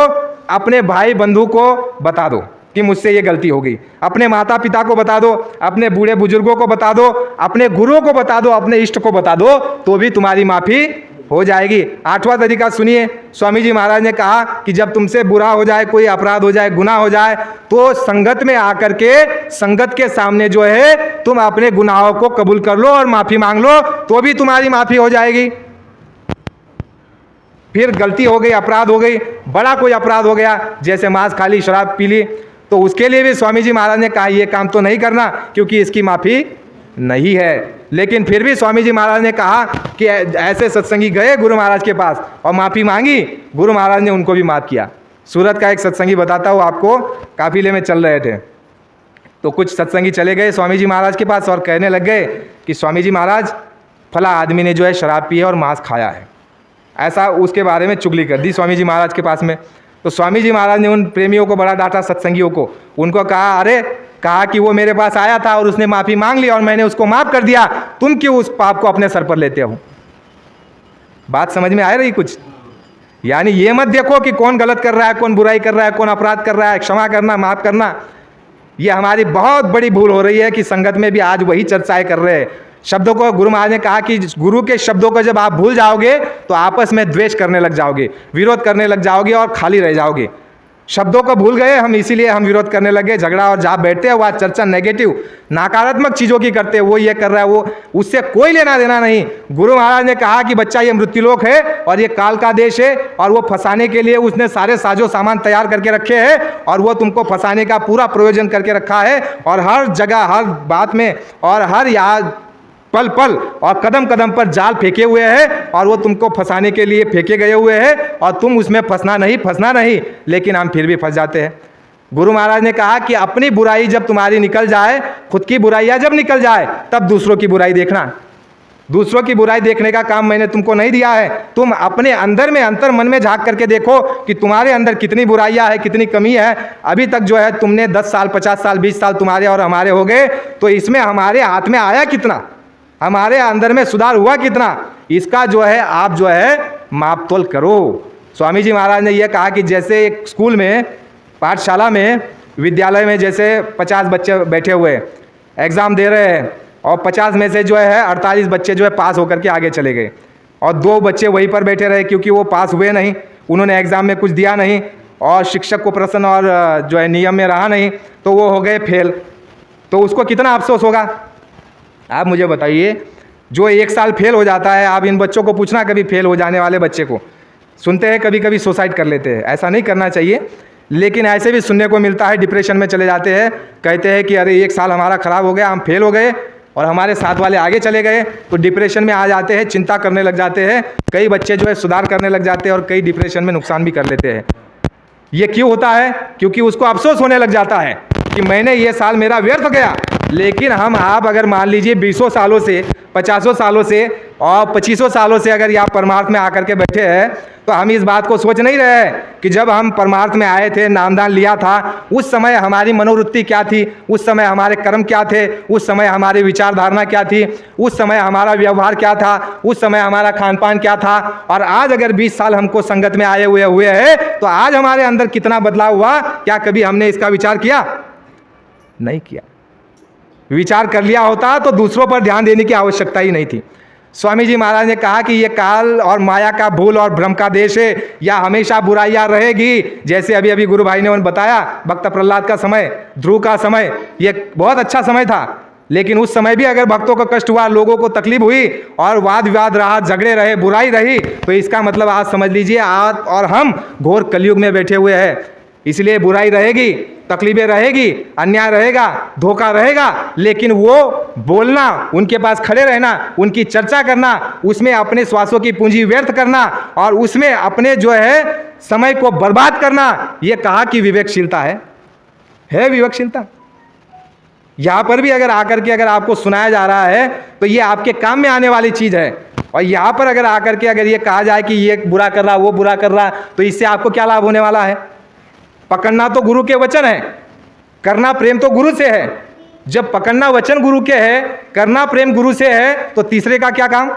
अपने भाई बंधु को बता दो कि मुझसे ये गलती हो गई, अपने माता पिता को बता दो, अपने बूढ़े बुजुर्गों को बता दो, अपने गुरुओं को बता दो, अपने इष्ट को बता दो, तो भी तुम्हारी माफ़ी हो जाएगी। आठवां तरीका सुनिए, स्वामी जी महाराज ने कहा कि जब तुमसे बुरा हो जाए, कोई अपराध हो जाए, गुनाह हो जाए, तो संगत में आकर के, संगत के सामने जो है तुम अपने गुनाहों को कबूल कर लो और माफ़ी मांग लो, तो भी तुम्हारी माफ़ी हो जाएगी। फिर गलती हो गई, अपराध हो गई, बड़ा कोई अपराध हो गया, जैसे मांस खा ली, शराब पी ली, तो उसके लिए भी स्वामी जी महाराज ने कहा ये काम तो नहीं करना क्योंकि इसकी माफ़ी नहीं है। लेकिन फिर भी स्वामी जी महाराज ने कहा कि ऐसे सत्संगी गए गुरु महाराज के पास और माफ़ी मांगी, गुरु महाराज ने उनको भी माफ़ किया। सूरत का एक सत्संगी बताता हूँ आपको, काफिले में चल रहे थे तो कुछ सत्संगी चले गए स्वामी जी महाराज के पास और कहने लग गए कि स्वामी जी महाराज, फला आदमी ने जो है शराब पी है और मांस खाया है, ऐसा उसके बारे में चुगली कर दी स्वामी जी महाराज के पास में। तो स्वामी जी महाराज ने उन प्रेमियों को बड़ा डांटा, सत्संगियों को, उनको कहा, अरे कहा कि वो मेरे पास आया था और उसने माफ़ी मांग ली और मैंने उसको माफ़ कर दिया, तुम क्यों उस पाप को अपने सर पर लेते हो? बात समझ में आ रही कुछ? यानी ये मत देखो कि कौन गलत कर रहा है, कौन बुराई कर रहा है, कौन अपराध कर रहा है, क्षमा करना, माफ़ करना, ये हमारी बहुत बड़ी भूल हो रही है कि संगत में भी आज वही चर्चाएं कर रहे हैं। शब्दों को गुरु महाराज ने कहा कि गुरु के शब्दों को जब आप भूल जाओगे तो आपस में द्वेष करने लग जाओगे, विरोध करने लग जाओगे और खाली रह जाओगे। शब्दों को भूल गए हम, इसीलिए हम विरोध करने लगे, झगड़ा, और जहाँ बैठते हैं वहाँ चर्चा नेगेटिव, नकारात्मक चीज़ों की करते हैं, वो ये कर रहा है, वो, उससे कोई लेना देना नहीं। गुरु महाराज ने कहा कि बच्चा ये मृत्युलोक है और ये काल का देश है और वो फंसाने के लिए उसने सारे साजो सामान तैयार करके रखे हैं और वो तुमको फंसाने का पूरा प्रयोजन करके रखा है और हर जगह, हर बात में और हर यहाँ पल पल और कदम कदम पर जाल फेंके हुए हैं और वो तुमको फंसाने के लिए फेंके गए हुए हैं और तुम उसमें फंसना नहीं, लेकिन हम फिर भी फंस जाते हैं। गुरु महाराज ने कहा कि अपनी बुराई जब तुम्हारी निकल जाए, खुद की बुराइयां जब निकल जाए, तब दूसरों की बुराई देखना। दूसरों की बुराई देखने का काम मैंने तुमको नहीं दिया है, तुम अपने अंदर में, अंतर मन में झांक करके देखो कि तुम्हारे अंदर कितनी बुराइयां है, कितनी कमी है। अभी तक जो है तुमने 10 साल, 50 साल, 20 साल तुम्हारे और हमारे हो गए, तो इसमें हमारे हाथ में आया कितना, हमारे अंदर में सुधार हुआ कितना, इसका जो है आप जो है माप तोल करो। स्वामी जी महाराज ने यह कहा कि जैसे एक स्कूल में, पाठशाला में, विद्यालय में जैसे 50 बच्चे बैठे हुए एग्ज़ाम दे रहे हैं और 50 में से जो है 48 बच्चे जो है पास होकर के आगे चले गए और 2 बच्चे वहीं पर बैठे रहे क्योंकि वो पास हुए नहीं, उन्होंने एग्ज़ाम में कुछ दिया नहीं और शिक्षक को प्रश्न और जो है नियम में रहा नहीं, तो वो हो गए फेल। तो उसको कितना अफसोस होगा आप मुझे बताइए। जो 1 साल फेल हो जाता है, आप इन बच्चों को पूछना कभी फेल हो जाने वाले बच्चे को, सुनते हैं कभी कभी सुसाइड कर लेते हैं। ऐसा नहीं करना चाहिए, लेकिन ऐसे भी सुनने को मिलता है, डिप्रेशन में चले जाते हैं, कहते हैं कि अरे 1 साल हमारा ख़राब हो गया, हम फेल हो गए और हमारे साथ वाले आगे चले गए, तो डिप्रेशन में आ जाते हैं, चिंता करने लग जाते हैं। कई बच्चे जो है सुधार करने लग जाते हैं और कई डिप्रेशन में नुकसान भी कर लेते हैं। ये क्यों होता है? क्योंकि उसको अफसोस होने लग जाता है कि मैंने ये साल मेरा व्यर्थ गया। लेकिन आप अगर मान लीजिए 20 सालों से, 50 सालों से और 25 सालों से अगर आप परमार्थ में आकर के बैठे हैं, तो हम इस बात को सोच नहीं रहे हैं कि जब हम परमार्थ में आए थे, नामदान लिया था, उस समय हमारी मनोवृत्ति क्या थी, उस समय हमारे कर्म क्या थे, उस समय हमारी विचारधारणा क्या थी, उस समय हमारा व्यवहार क्या था, उस समय हमारा खान पान क्या था। और आज अगर 20 साल हमको संगत में आए हुए हैं, तो आज हमारे अंदर कितना बदलाव हुआ, क्या कभी हमने इसका विचार किया? नहीं किया। विचार कर लिया होता तो दूसरों पर ध्यान देने की आवश्यकता ही नहीं थी। स्वामी जी महाराज ने कहा कि ये काल और माया का भूल और भ्रम का देश है, या हमेशा बुराइयां रहेगी। जैसे अभी अभी गुरु भाई ने उन्हें बताया, भक्त प्रहलाद का समय, ध्रुव का समय, ये बहुत अच्छा समय था, लेकिन उस समय भी अगर भक्तों को कष्ट हुआ, लोगों को तकलीफ हुई और वाद विवाद रहा, झगड़े रहे, बुराई रही, तो इसका मतलब आज समझ लीजिए आज और हम घोर कलयुग में बैठे हुए हैं। इसलिए बुराई रहेगी, तकलीफें रहेगी, अन्याय रहेगा, धोखा रहेगा, लेकिन वो बोलना, उनके पास खड़े रहना, उनकी चर्चा करना, उसमें अपने श्वासों की पूंजी व्यर्थ करना और उसमें अपने जो है समय को बर्बाद करना, ये कहा कि विवेकशीलता है विवेकशीलता। यहां पर भी अगर आकर के अगर आपको सुनाया जा रहा है तो ये आपके काम में आने वाली चीज है। और यहां पर अगर आकर के अगर ये कहा जाए कि ये बुरा कर रहा, वो बुरा कर रहा, तो इससे आपको क्या लाभ होने वाला है? पकड़ना तो गुरु के वचन है, करना प्रेम तो गुरु से है। जब पकड़ना वचन गुरु के है, करना प्रेम गुरु से है, तो तीसरे का क्या काम?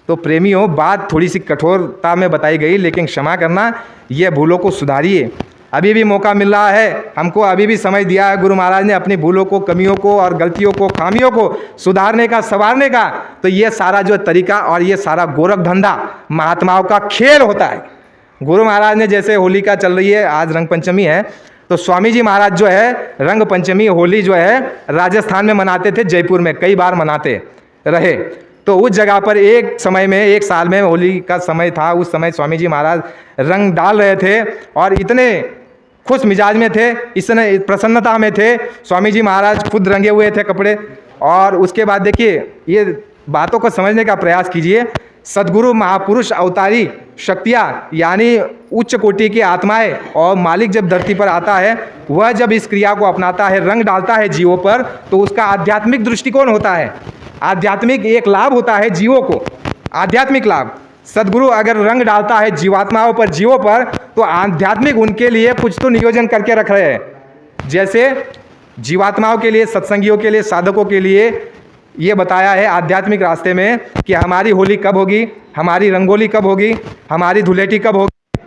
तो प्रेमियों, बात थोड़ी सी कठोरता में बताई गई, लेकिन क्षमा करना, ये भूलों को सुधारिए। अभी भी मौका मिल रहा है हमको, अभी भी समय दिया है गुरु महाराज ने अपनी भूलों को, कमियों को और गलतियों को, खामियों को सुधारने का, संवारने का। तो ये सारा जो तरीका और ये सारा गोरख धंधा महात्माओं का खेल होता है। गुरु महाराज ने जैसे होली का चल रही है, आज रंग पंचमी है, तो स्वामी जी महाराज जो है रंग पंचमी, होली जो है राजस्थान में मनाते थे, जयपुर में कई बार मनाते रहे। तो उस जगह पर एक समय में, एक साल में होली का समय था, उस समय स्वामी जी महाराज रंग डाल रहे थे और इतने खुश मिजाज में थे, इतने प्रसन्नता में थे। स्वामी जी महाराज खुद रंगे हुए थे कपड़े। और उसके बाद देखिए, ये बातों को समझने का प्रयास कीजिए। सद्गुरु, महापुरुष, अवतारी शक्तियाँ, यानी उच्च कोटि की आत्माएं और मालिक जब धरती पर आता है, वह जब इस क्रिया को अपनाता है, रंग डालता है जीवों पर, तो उसका आध्यात्मिक दृष्टिकोण होता है। आध्यात्मिक एक लाभ होता है जीवों को, आध्यात्मिक लाभ। सद्गुरु अगर रंग डालता है जीवात्माओं पर, जीवों पर, तो आध्यात्मिक उनके लिए कुछ तो नियोजन करके रख रहे हैं। जैसे जीवात्माओं के लिए, सत्संगियों के लिए, साधकों के लिए ये बताया है आध्यात्मिक रास्ते में कि हमारी होली कब होगी, हमारी रंगोली कब होगी, हमारी धुलेटी कब होगी।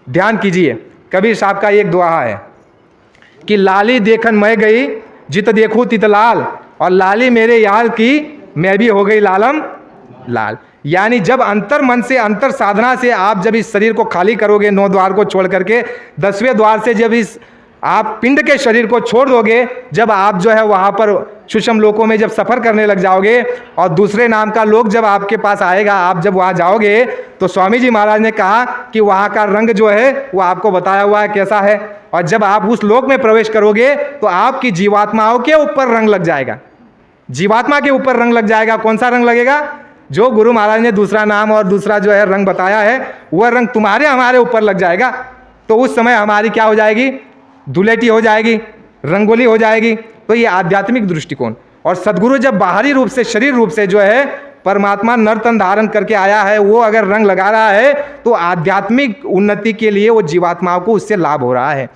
ध्यान कीजिए, कबीर साहब का एक दुआ है कि लाली देखन मैं गई, जित देखूं तित लाल, और लाली मेरे याल की, मैं भी हो गई लालम लाल। यानी जब अंतर मन से, अंतर साधना से आप जब इस शरीर को खाली करोगे, 9 द्वार को छोड़ करके 10वें द्वार से जब इस आप पिंड के शरीर को छोड़ दोगे, जब आप जो है वहाँ पर सूक्ष्म लोकों में जब सफ़र करने लग जाओगे और दूसरे नाम का लोक जब आपके पास आएगा, आप जब वहाँ जाओगे, तो स्वामी जी महाराज ने कहा कि वहाँ का रंग जो है वो आपको बताया हुआ है कैसा है। और जब आप उस लोक में प्रवेश करोगे तो आपकी जीवात्माओं के ऊपर रंग लग जाएगा, जीवात्मा के ऊपर रंग लग जाएगा। कौन सा रंग लगेगा? जो गुरु महाराज ने दूसरा नाम और दूसरा जो है रंग बताया है, वह रंग तुम्हारे हमारे ऊपर लग जाएगा। तो उस समय हमारी क्या हो जाएगी? धुलेटी हो जाएगी, रंगोली हो जाएगी। तो ये आध्यात्मिक दृष्टिकोण। और सद्गुरु जब बाहरी रूप से, शरीर रूप से जो है परमात्मा नर तन धारण करके आया है, वो अगर रंग लगा रहा है, तो आध्यात्मिक उन्नति के लिए वो जीवात्माओं को उससे लाभ हो रहा है।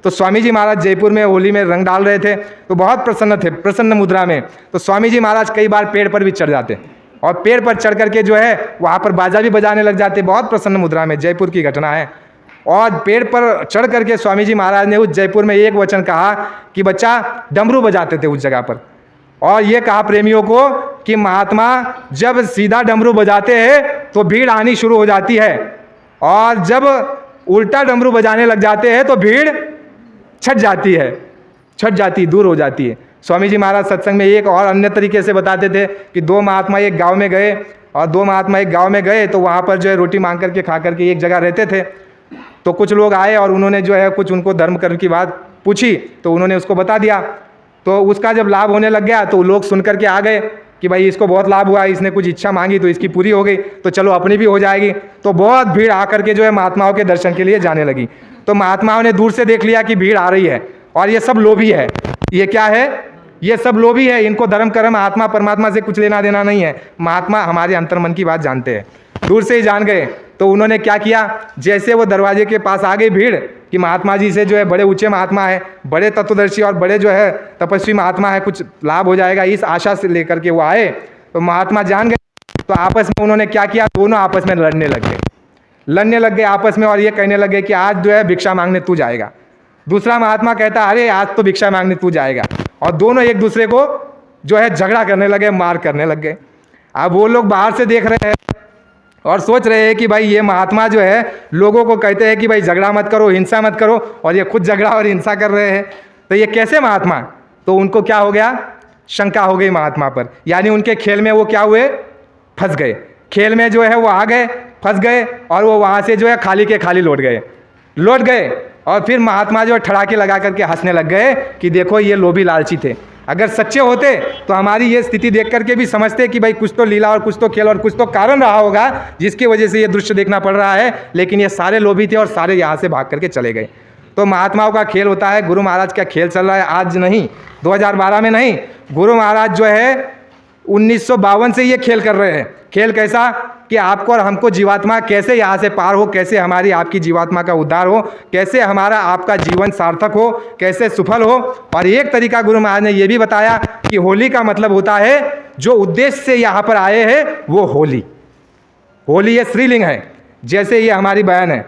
तो स्वामी जी महाराज जयपुर में होली में रंग डाल रहे थे, तो बहुत प्रसन्न थे, प्रसन्न मुद्रा में। तो स्वामी जी महाराज कई बार पेड़ पर भी चढ़ जाते, और पेड़ पर चढ़ करके जो है वहाँ पर बाजा भी बजाने लग जाते। बहुत प्रसन्न मुद्रा में, जयपुर की घटना है। और पेड़ पर चढ़ करके स्वामी जी महाराज ने उस जयपुर में एक वचन कहा कि बच्चा, डमरू बजाते थे उस जगह पर, और ये कहा प्रेमियों को कि महात्मा जब सीधा डमरू बजाते हैं तो भीड़ आनी शुरू हो जाती है, और जब उल्टा डमरू बजाने लग जाते हैं तो भीड़ छट जाती, दूर हो जाती है। स्वामी जी महाराज सत्संग में एक और अन्य तरीके से बताते थे कि दो महात्मा एक गांव में गए, और दो महात्मा एक गांव में गए तो वहाँ पर जो है रोटी मांग करके खा करके एक जगह रहते थे। तो कुछ लोग आए और उन्होंने जो है कुछ उनको धर्म कर्म की बात पूछी, तो उन्होंने उसको बता दिया। तो उसका जब लाभ होने लग गया तो लोग सुन करके आ गए कि भाई इसको बहुत लाभ हुआ, इसने कुछ इच्छा मांगी तो इसकी पूरी हो गई, तो चलो अपनी भी हो जाएगी। तो बहुत भीड़ आकर के जो है महात्माओं के दर्शन के लिए जाने लगी। तो महात्माओं ने दूर से देख लिया कि भीड़ आ रही है, और ये सब लोभी है। ये क्या है? ये सब लोभी है। इनको धर्म कर्म आत्मा परमात्मा से कुछ लेना देना नहीं है। महात्मा हमारे अंतर मन की बात जानते हैं, दूर से ही जान गए। तो उन्होंने क्या किया, जैसे वो दरवाजे के पास आ गई भीड़ कि महात्मा जी से जो है बड़े ऊंचे महात्मा है, बड़े तत्वदर्शी और बड़े जो है तपस्वी महात्मा है, कुछ लाभ हो जाएगा, इस आशा से लेकर के वो आए। तो महात्मा जान गए। तो आपस में उन्होंने क्या किया, दोनों आपस में लड़ने लग गए आपस में, और ये कहने लगे कि आज जो है भिक्षा मांगने तू जाएगा। दूसरा महात्मा कहता अरे आज तो भिक्षा मांगने तू जाएगा, और दोनों एक दूसरे को जो है झगड़ा करने लगे, मार करने लग गए। अब वो लोग बाहर से देख रहे हैं और सोच रहे हैं कि भाई ये महात्मा जो है लोगों को कहते हैं कि भाई झगड़ा मत करो, हिंसा मत करो, और ये खुद झगड़ा और हिंसा कर रहे हैं, तो ये कैसे महात्मा? तो उनको क्या हो गया, शंका हो गई महात्मा पर। यानी उनके खेल में वो क्या हुए, फंस गए। खेल में जो है वो आ गए, फंस गए, और वो वहाँ से जो है खाली के खाली लौट गए। और फिर महात्मा जो ठड़ाके लगा करके हंसने लग गए कि देखो ये लोभी लालची थे। अगर सच्चे होते तो हमारी ये स्थिति देख करके भी समझते कि भाई कुछ तो लीला और कुछ तो खेल और कुछ तो कारण रहा होगा जिसकी वजह से ये दृश्य देखना पड़ रहा है, लेकिन ये सारे लोभी थे और सारे यहाँ से भाग करके चले गए। तो महात्माओं का खेल होता है। गुरु महाराज का खेल चल रहा है, आज नहीं, 2012 में नहीं। गुरु महाराज जो है 1952 से ये खेल कर रहे हैं। खेल कैसा कि आपको और हमको जीवात्मा कैसे यहाँ से पार हो, कैसे हमारी आपकी जीवात्मा का उद्धार हो, कैसे हमारा आपका जीवन सार्थक हो, कैसे सफल हो। और एक तरीका गुरु महाराज ने ये भी बताया कि होली का मतलब होता है जो उद्देश्य से यहाँ पर आए हैं वो होली ये स्त्रीलिंग है। जैसे ये हमारी बहन है।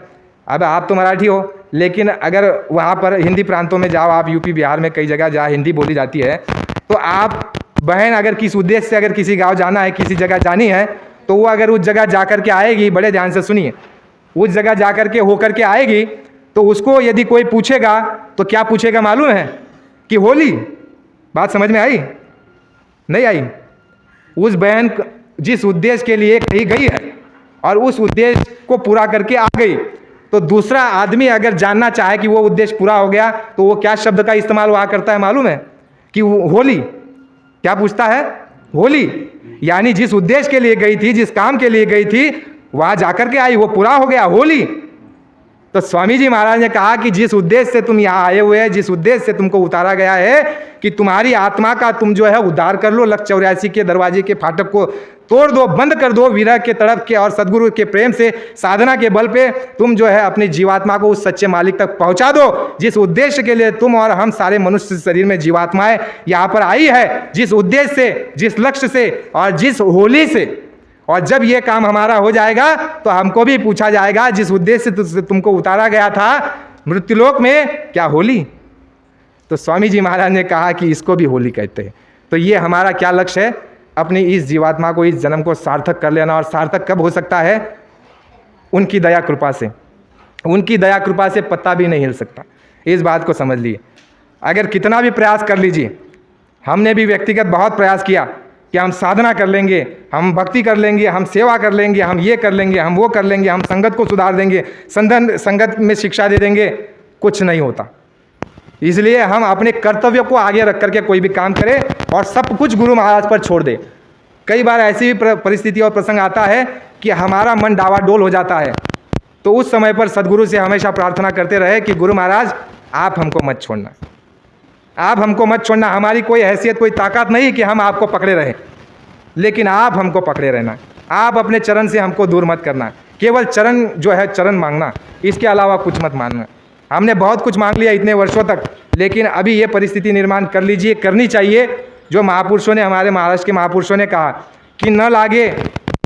अब आप तो मराठी हो, लेकिन अगर वहाँ पर हिंदी प्रांतों में जाओ, आप यूपी बिहार में कई जगह जहाँ हिंदी बोली जाती है, तो आप बहन अगर किस उद्देश्य से अगर किसी गांव जाना है, किसी जगह जानी है, तो वो अगर उस जगह जा कर के आएगी, बड़े ध्यान से सुनिए, उस जगह जा कर के होकर के आएगी, तो उसको यदि कोई पूछेगा तो क्या पूछेगा मालूम है कि होली। बात समझ में आई? नहीं आई? उस बहन जिस उद्देश्य के लिए कही गई है और उस उद्देश्य को पूरा करके आ गई, तो दूसरा आदमी अगर जानना चाहे कि वो उद्देश्य पूरा हो गया तो वो क्या शब्द का इस्तेमाल वहाँ करता है मालूम है कि होली। क्या पूछता है? होली। यानी जिस उद्देश्य के लिए गई थी, जिस काम के लिए गई थी, वहां जाकर के आई, वो पूरा हो गया, होली। तो स्वामी जी महाराज ने कहा कि जिस उद्देश्य से तुम यहाँ आए हुए हैं, जिस उद्देश्य से तुमको उतारा गया है कि तुम्हारी आत्मा का तुम जो है उद्धार कर लो, लक्ष्य 84 के दरवाजे के फाटक को तोड़ दो, बंद कर दो, विरह के तड़प के और सदगुरु के प्रेम से साधना के बल पे तुम जो है अपनी जीवात्मा को उस सच्चे मालिक तक पहुंचा दो, जिस उद्देश्य के लिए तुम और हम सारे मनुष्य शरीर में जीवात्माएं यहाँ पर आई है, जिस उद्देश्य से, जिस लक्ष्य से और जिस होली से। और जब ये काम हमारा हो जाएगा तो हमको भी पूछा जाएगा जिस उद्देश्य से तुमको उतारा गया था मृत्युलोक में, क्या होली? तो स्वामी जी महाराज ने कहा कि इसको भी होली कहते हैं। तो ये हमारा क्या लक्ष्य है? अपनी इस जीवात्मा को, इस जन्म को सार्थक कर लेना। और सार्थक कब हो सकता है? उनकी दया कृपा से। उनकी दया कृपा से पत्ता भी नहीं हिल सकता। इस बात को समझ लिए। अगर कितना भी प्रयास कर लीजिए, हमने भी व्यक्तिगत बहुत प्रयास किया कि हम साधना कर लेंगे, हम भक्ति कर लेंगे, हम सेवा कर लेंगे, हम ये कर लेंगे, हम वो कर लेंगे, हम संगत को सुधार देंगे, संगत में शिक्षा दे देंगे, कुछ नहीं होता। इसलिए हम अपने कर्तव्य को आगे रख करके कोई भी काम करें और सब कुछ गुरु महाराज पर छोड़ दे। कई बार ऐसी भी परिस्थिति और प्रसंग आता है कि हमारा मन डावाडोल हो जाता है, तो उस समय पर सदगुरु से हमेशा प्रार्थना करते रहे कि गुरु महाराज आप हमको मत छोड़ना, आप हमको मत छोड़ना। हमारी कोई हैसियत, कोई ताकत नहीं कि हम आपको पकड़े रहें, लेकिन आप हमको पकड़े रहना। आप अपने चरण से हमको दूर मत करना। केवल चरण जो है चरण मांगना, इसके अलावा कुछ मत मांगना। हमने बहुत कुछ मांग लिया इतने वर्षों तक, लेकिन अभी ये परिस्थिति निर्माण कर लीजिए, करनी चाहिए जो महापुरुषों ने, हमारे महाराष्ट्र के महापुरुषों ने कहा कि न लागे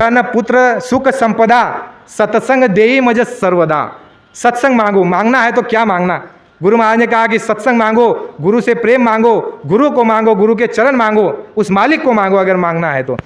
न पुत्र सुख संपदा, सत्संग देई मज सर्वदा। सत्संग मांगो, मांगना है तो क्या मांगना? गुरु महाराज ने कहा कि सत्संग मांगो, गुरु से प्रेम मांगो, गुरु को मांगो, गुरु के चरण मांगो, उस मालिक को मांगो अगर मांगना है तो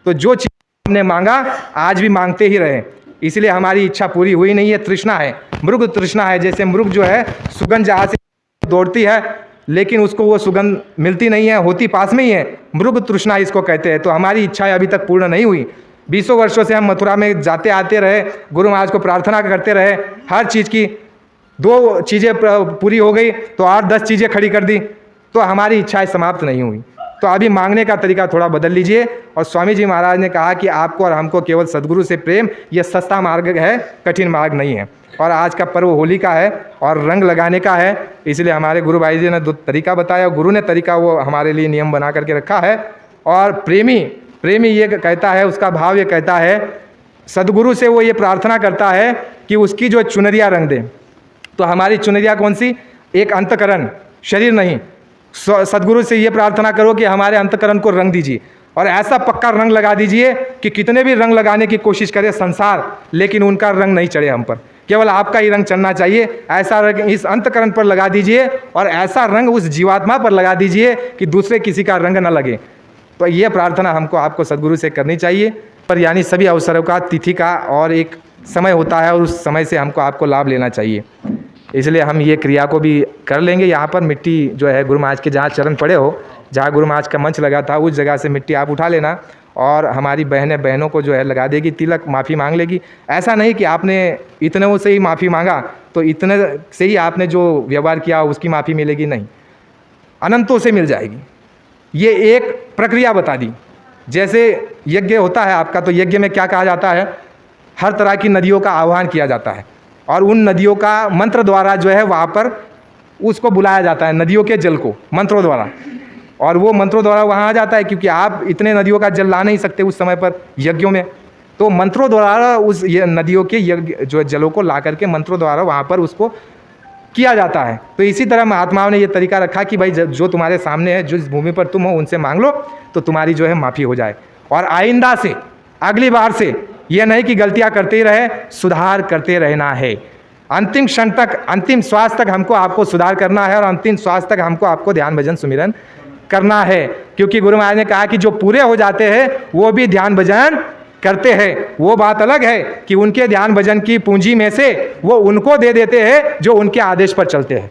जो चीज़ हमने मांगा आज भी मांगते ही रहे। इसलिए हमारी इच्छा पूरी हुई नहीं है। तृष्णा है, मृग तृष्णा है। जैसे मृग जो है सुगंध जहाँ से दौड़ती है लेकिन उसको वो सुगंध मिलती नहीं है, होती पास में ही है, मृग तृष्णा इसको कहते हैं। तो हमारी इच्छाएं अभी तक पूर्ण नहीं हुई। 20 वर्षों से हम मथुरा में जाते आते रहे, गुरु महाराज को प्रार्थना करते रहे, हर चीज़ की 2 चीज़ें पूरी हो गई तो 8-10 चीज़ें खड़ी कर दी, तो हमारी इच्छाएं समाप्त नहीं हुई। तो अभी मांगने का तरीका थोड़ा बदल लीजिए। और स्वामी जी महाराज ने कहा कि आपको और हमको केवल सदगुरु से प्रेम, यह सस्ता मार्ग है, कठिन मार्ग नहीं है। और आज का पर्व होली का है और रंग लगाने का है, इसलिए हमारे गुरु भाई जी ने 2 तरीका बताया। गुरु ने तरीका वो हमारे लिए नियम बना करके रखा है। और प्रेमी ये कहता है, उसका भाव ये कहता है, सदगुरु से वो ये प्रार्थना करता है कि उसकी जो चुनरिया रंग दे। तो हमारी चुनरिया कौन सी? एक अंतकरण, शरीर नहीं। सदगुरु से ये प्रार्थना करो कि हमारे अंतकरण को रंग दीजिए और ऐसा पक्का रंग लगा दीजिए कि कितने भी रंग लगाने की कोशिश करे संसार, लेकिन उनका रंग नहीं चढ़े हम पर, केवल आपका ही रंग चढ़ना चाहिए। ऐसा रंग इस अंतकरण पर लगा दीजिए और ऐसा रंग उस जीवात्मा पर लगा दीजिए कि दूसरे किसी का रंग न लगे। तो ये प्रार्थना हमको आपको सदगुरु से करनी चाहिए। पर यानी सभी अवसरों का, तिथि का और एक समय होता है और उस समय से हमको आपको लाभ लेना चाहिए। इसलिए हम ये क्रिया को भी कर लेंगे। यहाँ पर मिट्टी जो है गुरु महाराज के जहाँ चरण पड़े हो, जहाँ गुरु महाराज का मंच लगा था, उस जगह से मिट्टी आप उठा लेना और हमारी बहनों को जो है लगा देगी तिलक, माफ़ी मांग लेगी। ऐसा नहीं कि आपने इतने से ही माफ़ी मांगा तो इतने से ही आपने जो व्यवहार किया उसकी माफ़ी मिलेगी, नहीं, अनंतों से मिल जाएगी। ये एक प्रक्रिया बता दी। जैसे यज्ञ होता है आपका, तो यज्ञ में क्या कहा जाता है? हर तरह की नदियों का आह्वान किया जाता है और उन नदियों का मंत्र द्वारा जो है वहाँ पर उसको बुलाया जाता है, नदियों के जल को मंत्रों द्वारा, और वो मंत्रों द्वारा वहाँ आ जाता है। क्योंकि आप इतने नदियों का जल ला नहीं सकते उस समय पर यज्ञों में, तो मंत्रों द्वारा उस नदियों के यज्ञ जो जलों को ला करके मंत्रों द्वारा वहाँ पर उसको किया जाता है। तो इसी तरह महात्माओं ने ये तरीका रखा कि भाई जो तुम्हारे सामने है, जिस भूमि पर तुम हो, उनसे मांग लो तो तुम्हारी जो है माफ़ी हो जाए। और आइंदा से, अगली बार से ये नहीं कि गलतियां करते ही रहे, सुधार करते रहना है। अंतिम क्षण तक, अंतिम श्वास तक हमको आपको सुधार करना है और अंतिम श्वास तक हमको आपको ध्यान भजन सुमिरन करना है। क्योंकि गुरु महाराज ने कहा कि जो पूरे हो जाते हैं वो भी ध्यान भजन करते हैं। वो बात अलग है कि उनके ध्यान भजन की पूंजी में से वो उनको दे देते हैं जो उनके आदेश पर चलते हैं।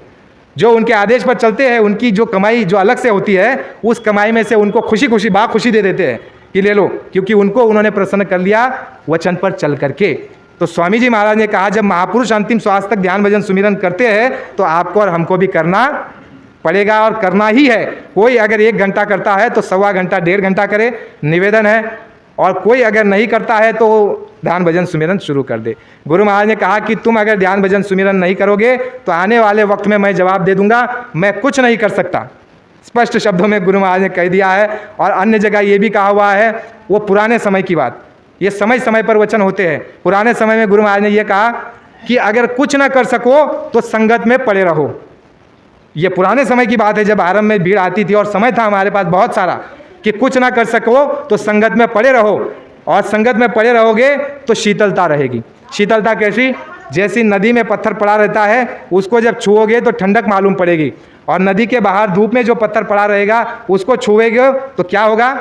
जो उनके आदेश पर चलते हैं उनकी जो कमाई जो अलग से होती है, उस कमाई में से उनको खुशी खुशी बाखुशी दे देते हैं कि ले लो, क्योंकि उनको उन्होंने प्रसन्न कर लिया वचन पर चल करके। तो स्वामी जी महाराज ने कहा जब महापुरुष अंतिम श्वास तक ध्यान भजन सुमिरन करते हैं तो आपको और हमको भी करना पड़ेगा और करना ही है। कोई अगर 1 घंटा करता है तो 1.25 घंटा 1.5 घंटा करे, निवेदन है। और कोई अगर नहीं करता है तो ध्यान भजन सुमिरन शुरू कर दे। गुरु महाराज ने कहा कि तुम अगर ध्यान भजन सुमिरन नहीं करोगे तो आने वाले वक्त में मैं जवाब दे दूंगा, मैं कुछ नहीं कर सकता। स्पष्ट शब्दों में गुरु महाराज ने कह दिया है। और अन्य जगह ये भी कहा हुआ है, वो पुराने समय की बात, ये समय समय पर वचन होते हैं। पुराने समय में गुरु महाराज ने यह कहा कि अगर कुछ ना कर सको तो संगत में पड़े रहो। ये पुराने समय की बात है, जब आरंभ में भीड़ आती थी और समय था हमारे पास बहुत सारा कि कुछ ना कर सको तो संगत में पड़े रहो। और संगत में पड़े रहोगे तो शीतलता रहेगी। शीतलता कैसी? जैसी नदी में पत्थर पड़ा रहता है, उसको जब छुओगे तो ठंडक मालूम पड़ेगी। और नदी के बाहर धूप में जो पत्थर पड़ा रहेगा उसको छुएगे तो क्या होगा?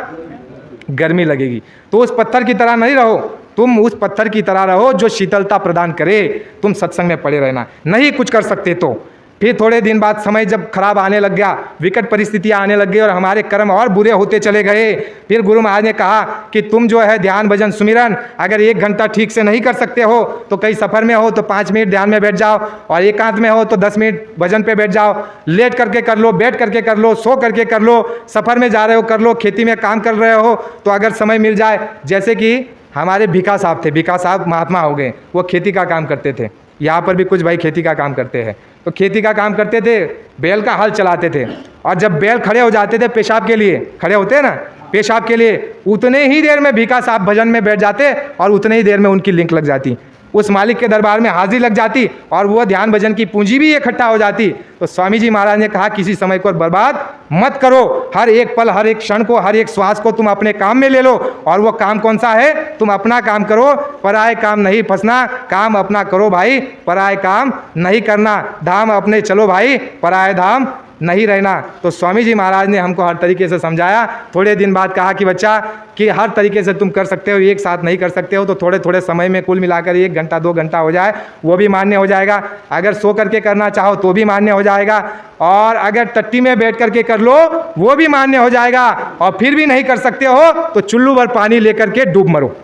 गर्मी लगेगी। तो उस पत्थर की तरह नहीं रहो, तुम उस पत्थर की तरह रहो जो शीतलता प्रदान करे। तुम सत्संग में पड़े रहना। नहीं कुछ कर सकते तो फिर थोड़े दिन बाद समय जब खराब आने लग गया, विकट परिस्थितियां आने लग गई और हमारे कर्म और बुरे होते चले गए, फिर गुरु महाराज ने कहा कि तुम जो है ध्यान भजन सुमिरन अगर 1 घंटा ठीक से नहीं कर सकते हो तो कहीं सफ़र में हो तो 5 मिनट ध्यान में बैठ जाओ, और एकांत में हो तो 10 मिनट भजन पे बैठ जाओ। लेट करके कर लो, बैठ करके कर लो, सो करके कर लो, सफ़र में जा रहे हो कर लो, खेती में काम कर रहे हो तो अगर समय मिल जाए। जैसे कि हमारे भिका साहब थे, भिका साहब महात्मा हो गए, वो खेती का काम करते थे। यहाँ पर भी कुछ भाई खेती का काम करते हैं। तो खेती का काम करते थे, बैल का हल चलाते थे, और जब बैल खड़े हो जाते थे पेशाब के लिए, खड़े होते हैं ना पेशाब के लिए, उतने ही देर में भिका साहब भजन में बैठ जाते और उतने ही देर में उनकी लिंक लग जाती। उस मालिक के दरबार में हाजिरी लग जाती और वो ध्यान भजन की पूंजी भी इकट्ठा हो जाती। तो स्वामी जी महाराज ने कहा किसी समय को बर्बाद मत करो, हर एक पल, हर एक क्षण को, हर एक श्वास को तुम अपने काम में ले लो। और वो काम कौन सा है? तुम अपना काम करो, पराए काम नहीं फंसना, काम अपना करो भाई, पराए काम नहीं करना, धाम अपने चलो भाई, पराए धाम नहीं रहना। तो स्वामी जी महाराज ने हमको हर तरीके से समझाया। थोड़े दिन बाद कहा कि बच्चा कि हर तरीके से तुम कर सकते हो, एक साथ नहीं कर सकते हो, तो थोड़े थोड़े समय में कुल मिलाकर 1 घंटा 2 घंटा हो जाए वो भी मान्य हो जाएगा। अगर सो करके करना चाहो तो भी मान्य हो जाएगा, और अगर टट्टी में बैठ करके कर लो वो भी मान्य हो जाएगा। और फिर भी नहीं कर सकते हो तो चुल्लू भर पानी लेकर के डूब मरो।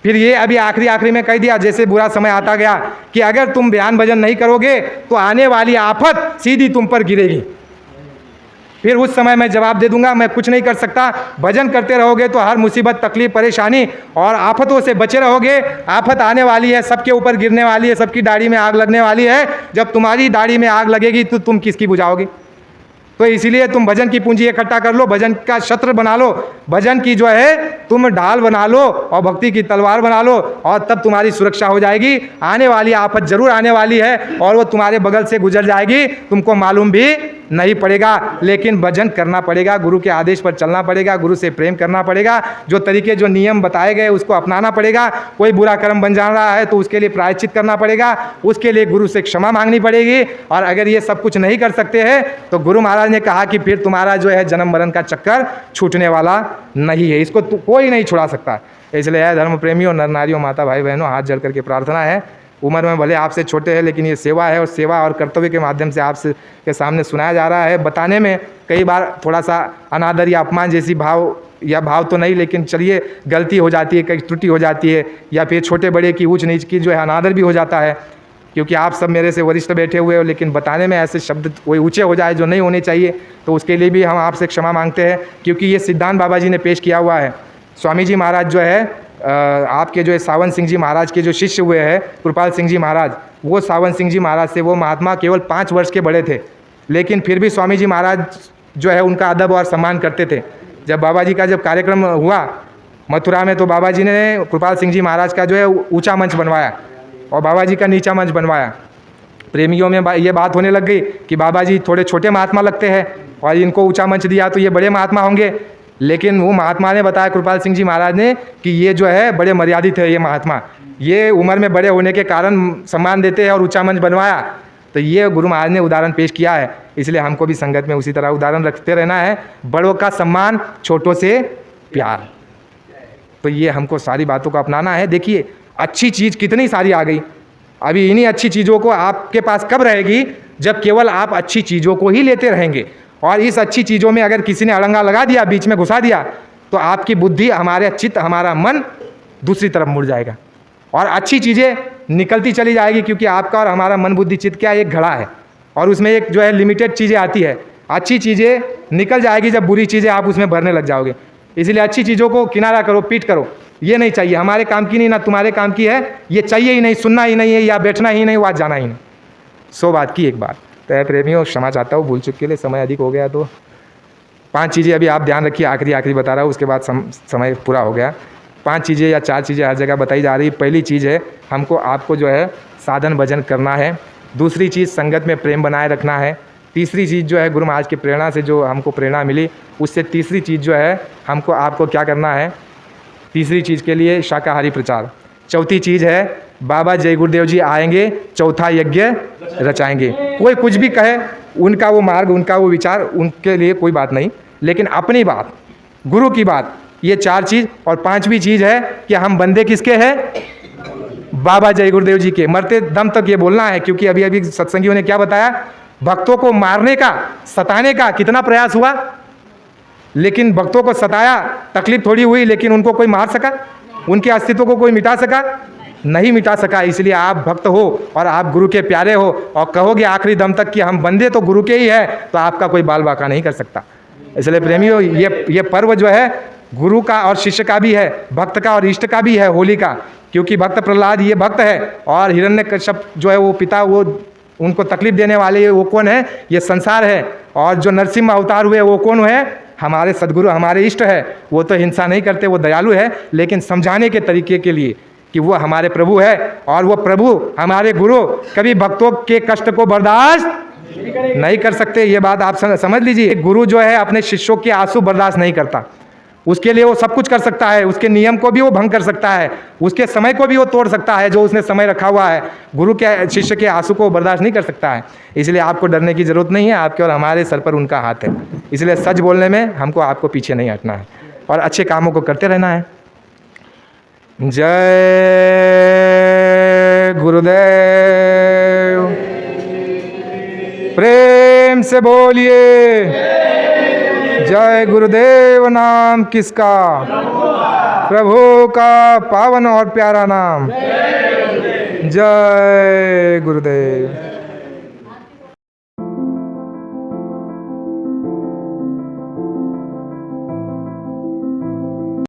फिर ये अभी आखिरी में कह दिया, जैसे बुरा समय आता गया कि अगर तुम ध्यान भजन नहीं करोगे तो आने वाली आफत सीधी तुम पर गिरेगी। फिर उस समय मैं जवाब दे दूंगा, मैं कुछ नहीं कर सकता। भजन करते रहोगे तो हर मुसीबत, तकलीफ, परेशानी और आफतों से बचे रहोगे। आफत आने वाली है, सबके ऊपर गिरने वाली है, सबकी दाढ़ी में आग लगने वाली है। जब तुम्हारी दाढ़ी में आग लगेगी तो तुम किसकी बुझाओगे? तो इसीलिए तुम भजन की पूंजी इकट्ठा कर लो, भजन का शस्त्र बना लो, भजन की जो है तुम ढाल बना लो और भक्ति की तलवार बना लो, और तब तुम्हारी सुरक्षा हो जाएगी। आने वाली आफत जरूर आने वाली है और वो तुम्हारे बगल से गुजर जाएगी, तुमको मालूम भी नहीं पड़ेगा। लेकिन भजन करना पड़ेगा, गुरु के आदेश पर चलना पड़ेगा, गुरु से प्रेम करना पड़ेगा, जो तरीके जो नियम बताए गए उसको अपनाना पड़ेगा। कोई बुरा कर्म बन जा रहा है तो उसके लिए प्रायश्चित करना पड़ेगा, उसके लिए गुरु से क्षमा मांगनी पड़ेगी। और अगर ये सब कुछ नहीं कर सकते हैं तो गुरु महाराज ने कहा कि फिर तुम्हारा जो है जन्म मरण का चक्कर छूटने वाला नहीं है, इसको कोई नहीं छुड़ा सकता। इसलिए धर्म प्रेमियों, नर नारियों, माता भाई बहनों, हाथ जोड़ करके प्रार्थना है, उम्र में भले आपसे छोटे हैं लेकिन ये सेवा है, और सेवा और कर्तव्य के माध्यम से आपसे के सामने सुनाया जा रहा है। बताने में कई बार थोड़ा सा अनादर या अपमान जैसी भाव तो नहीं, लेकिन चलिए गलती हो जाती है, कई त्रुटि हो जाती है, या फिर छोटे बड़े की ऊंच नीच की जो है अनादर भी हो जाता है, क्योंकि आप सब मेरे से वरिष्ठ बैठे हुए हो। लेकिन बताने में ऐसे शब्द कोई ऊँचे हो जाए जो नहीं होने चाहिए, तो उसके लिए भी हम आपसे क्षमा मांगते हैं, क्योंकि ये सिद्धांत बाबा जी ने पेश किया हुआ है। स्वामी जी महाराज जो है आपके जो है सावन सिंह जी महाराज के जो शिष्य हुए हैं कृपाल सिंह जी महाराज, वो सावन सिंह जी महाराज से वो महात्मा केवल 5 वर्ष के बड़े थे, लेकिन फिर भी स्वामी जी महाराज जो है उनका अदब और सम्मान करते थे। जब बाबा जी का जब कार्यक्रम हुआ मथुरा में, तो बाबा जी ने कृपाल सिंह जी महाराज का जो है ऊंचा मंच बनवाया और बाबा जी का नीचा मंच बनवाया। प्रेमियों में ये बात होने लग गई कि बाबा जी थोड़े छोटे महात्मा लगते हैं और इनको ऊंचा मंच दिया तो ये बड़े महात्मा होंगे। लेकिन वो महात्मा ने बताया, कृपाल सिंह जी महाराज ने, कि ये जो है बड़े मर्यादित है, ये महात्मा, ये उम्र में बड़े होने के कारण सम्मान देते हैं और ऊंचा मंच बनवाया। तो ये गुरु महाराज ने उदाहरण पेश किया है, इसलिए हमको भी संगत में उसी तरह उदाहरण रखते रहना है। बड़ों का सम्मान, छोटों से प्यार, तो ये हमको सारी बातों को अपनाना है। देखिए अच्छी चीज़ कितनी सारी आ गई, अभी इन्हीं अच्छी चीज़ों को आपके पास कब रहेगी? जब केवल आप अच्छी चीज़ों को ही लेते रहेंगे। और इस अच्छी चीज़ों में अगर किसी ने अड़ंगा लगा दिया, बीच में घुसा दिया, तो आपकी बुद्धि, हमारे चित्त, हमारा मन दूसरी तरफ मुड़ जाएगा और अच्छी चीज़ें निकलती चली जाएगी, क्योंकि आपका और हमारा मन बुद्धि चित्त क्या एक घड़ा है और उसमें एक जो है लिमिटेड चीज़ें आती है। अच्छी चीज़ें निकल जाएगी जब बुरी चीज़ें आप उसमें भरने लग जाओगे। इसलिए अच्छी चीज़ों को किनारा करो, पीठ करो, ये नहीं चाहिए, हमारे काम की नहीं, ना तुम्हारे काम की है, ये चाहिए ही नहीं, सुनना ही नहीं है, या बैठना ही नहीं, वहाँ जाना ही नहीं। 100 बात की एक बात। तो प्रेमियों क्षमा चाहता हूँ भूल चुक के लिए, समय अधिक हो गया। तो 5 चीज़ें अभी आप ध्यान रखिए, आखिरी बता रहा हूँ, उसके बाद समय पूरा हो गया। 5 चीज़ें या 4 चीज़ें हर जगह बताई जा रही। पहली चीज़ है हमको आपको जो है साधन भजन करना है। दूसरी चीज़ संगत में प्रेम बनाए रखना है। तीसरी चीज़ जो है गुरु महाराज की प्रेरणा से जो हमको प्रेरणा मिली, उससे तीसरी चीज़ जो है हमको आपको क्या करना है, तीसरी चीज़ के लिए शाकाहारी प्रचार। चौथी चीज़ है बाबा जय गुरुदेव जी आएंगे, चौथा यज्ञ रचाएंगे। कोई कुछ भी कहे, उनका वो मार्ग, उनका वो विचार, उनके लिए कोई बात नहीं, लेकिन अपनी बात, गुरु की बात, ये 4 चीज़। और 5वीं चीज़ है कि हम बंदे किसके हैं? बाबा जय गुरुदेव जी के। मरते दम तक ये बोलना है, क्योंकि अभी अभी सत्संगियों ने क्या बताया, भक्तों को मारने का, सताने का कितना प्रयास हुआ, लेकिन भक्तों को सताया, तकलीफ थोड़ी हुई, लेकिन उनको कोई मार सका? उनके अस्तित्व को कोई मिटा सका? नहीं मिटा सका। इसलिए आप भक्त हो और आप गुरु के प्यारे हो और कहोगे आखिरी दम तक कि हम बंदे तो गुरु के ही है, तो आपका कोई बाल बाका नहीं कर सकता। इसलिए प्रेमियों, ये पर्व जो है गुरु का और शिष्य का भी है, भक्त का और इष्ट का भी है, होली का। क्योंकि भक्त प्रहलाद ये भक्त है और हिरण्यकश्यप जो है वो पिता, वो उनको तकलीफ देने वाले वो कौन है? ये संसार है। और जो नरसिंह अवतार हुए वो कौन है? हमारे सदगुरु, हमारे इष्ट है। वो तो हिंसा नहीं करते, वो दयालु है, लेकिन समझाने के तरीके के लिए कि वो हमारे प्रभु है और वो प्रभु हमारे गुरु कभी भक्तों के कष्ट को बर्दाश्त नहीं कर सकते। ये बात आप समझ लीजिए। गुरु जो है अपने शिष्यों के आंसू बर्दाश्त नहीं करता। उसके लिए वो सब कुछ कर सकता है, उसके नियम को भी वो भंग कर सकता है, उसके समय को भी वो तोड़ सकता है जो उसने समय रखा हुआ है। गुरु के शिष्य के आंसू को बर्दाश्त नहीं कर सकता है। इसलिए आपको डरने की जरूरत नहीं है, आपके और हमारे सर पर उनका हाथ है। इसलिए सच बोलने में हमको आपको पीछे नहीं हटना है और अच्छे कामों को करते रहना है। जय गुरुदेव। प्रेम से बोलिए जय गुरुदेव। नाम किसका? प्रभु का पावन और प्यारा नाम। जय गुरुदेव।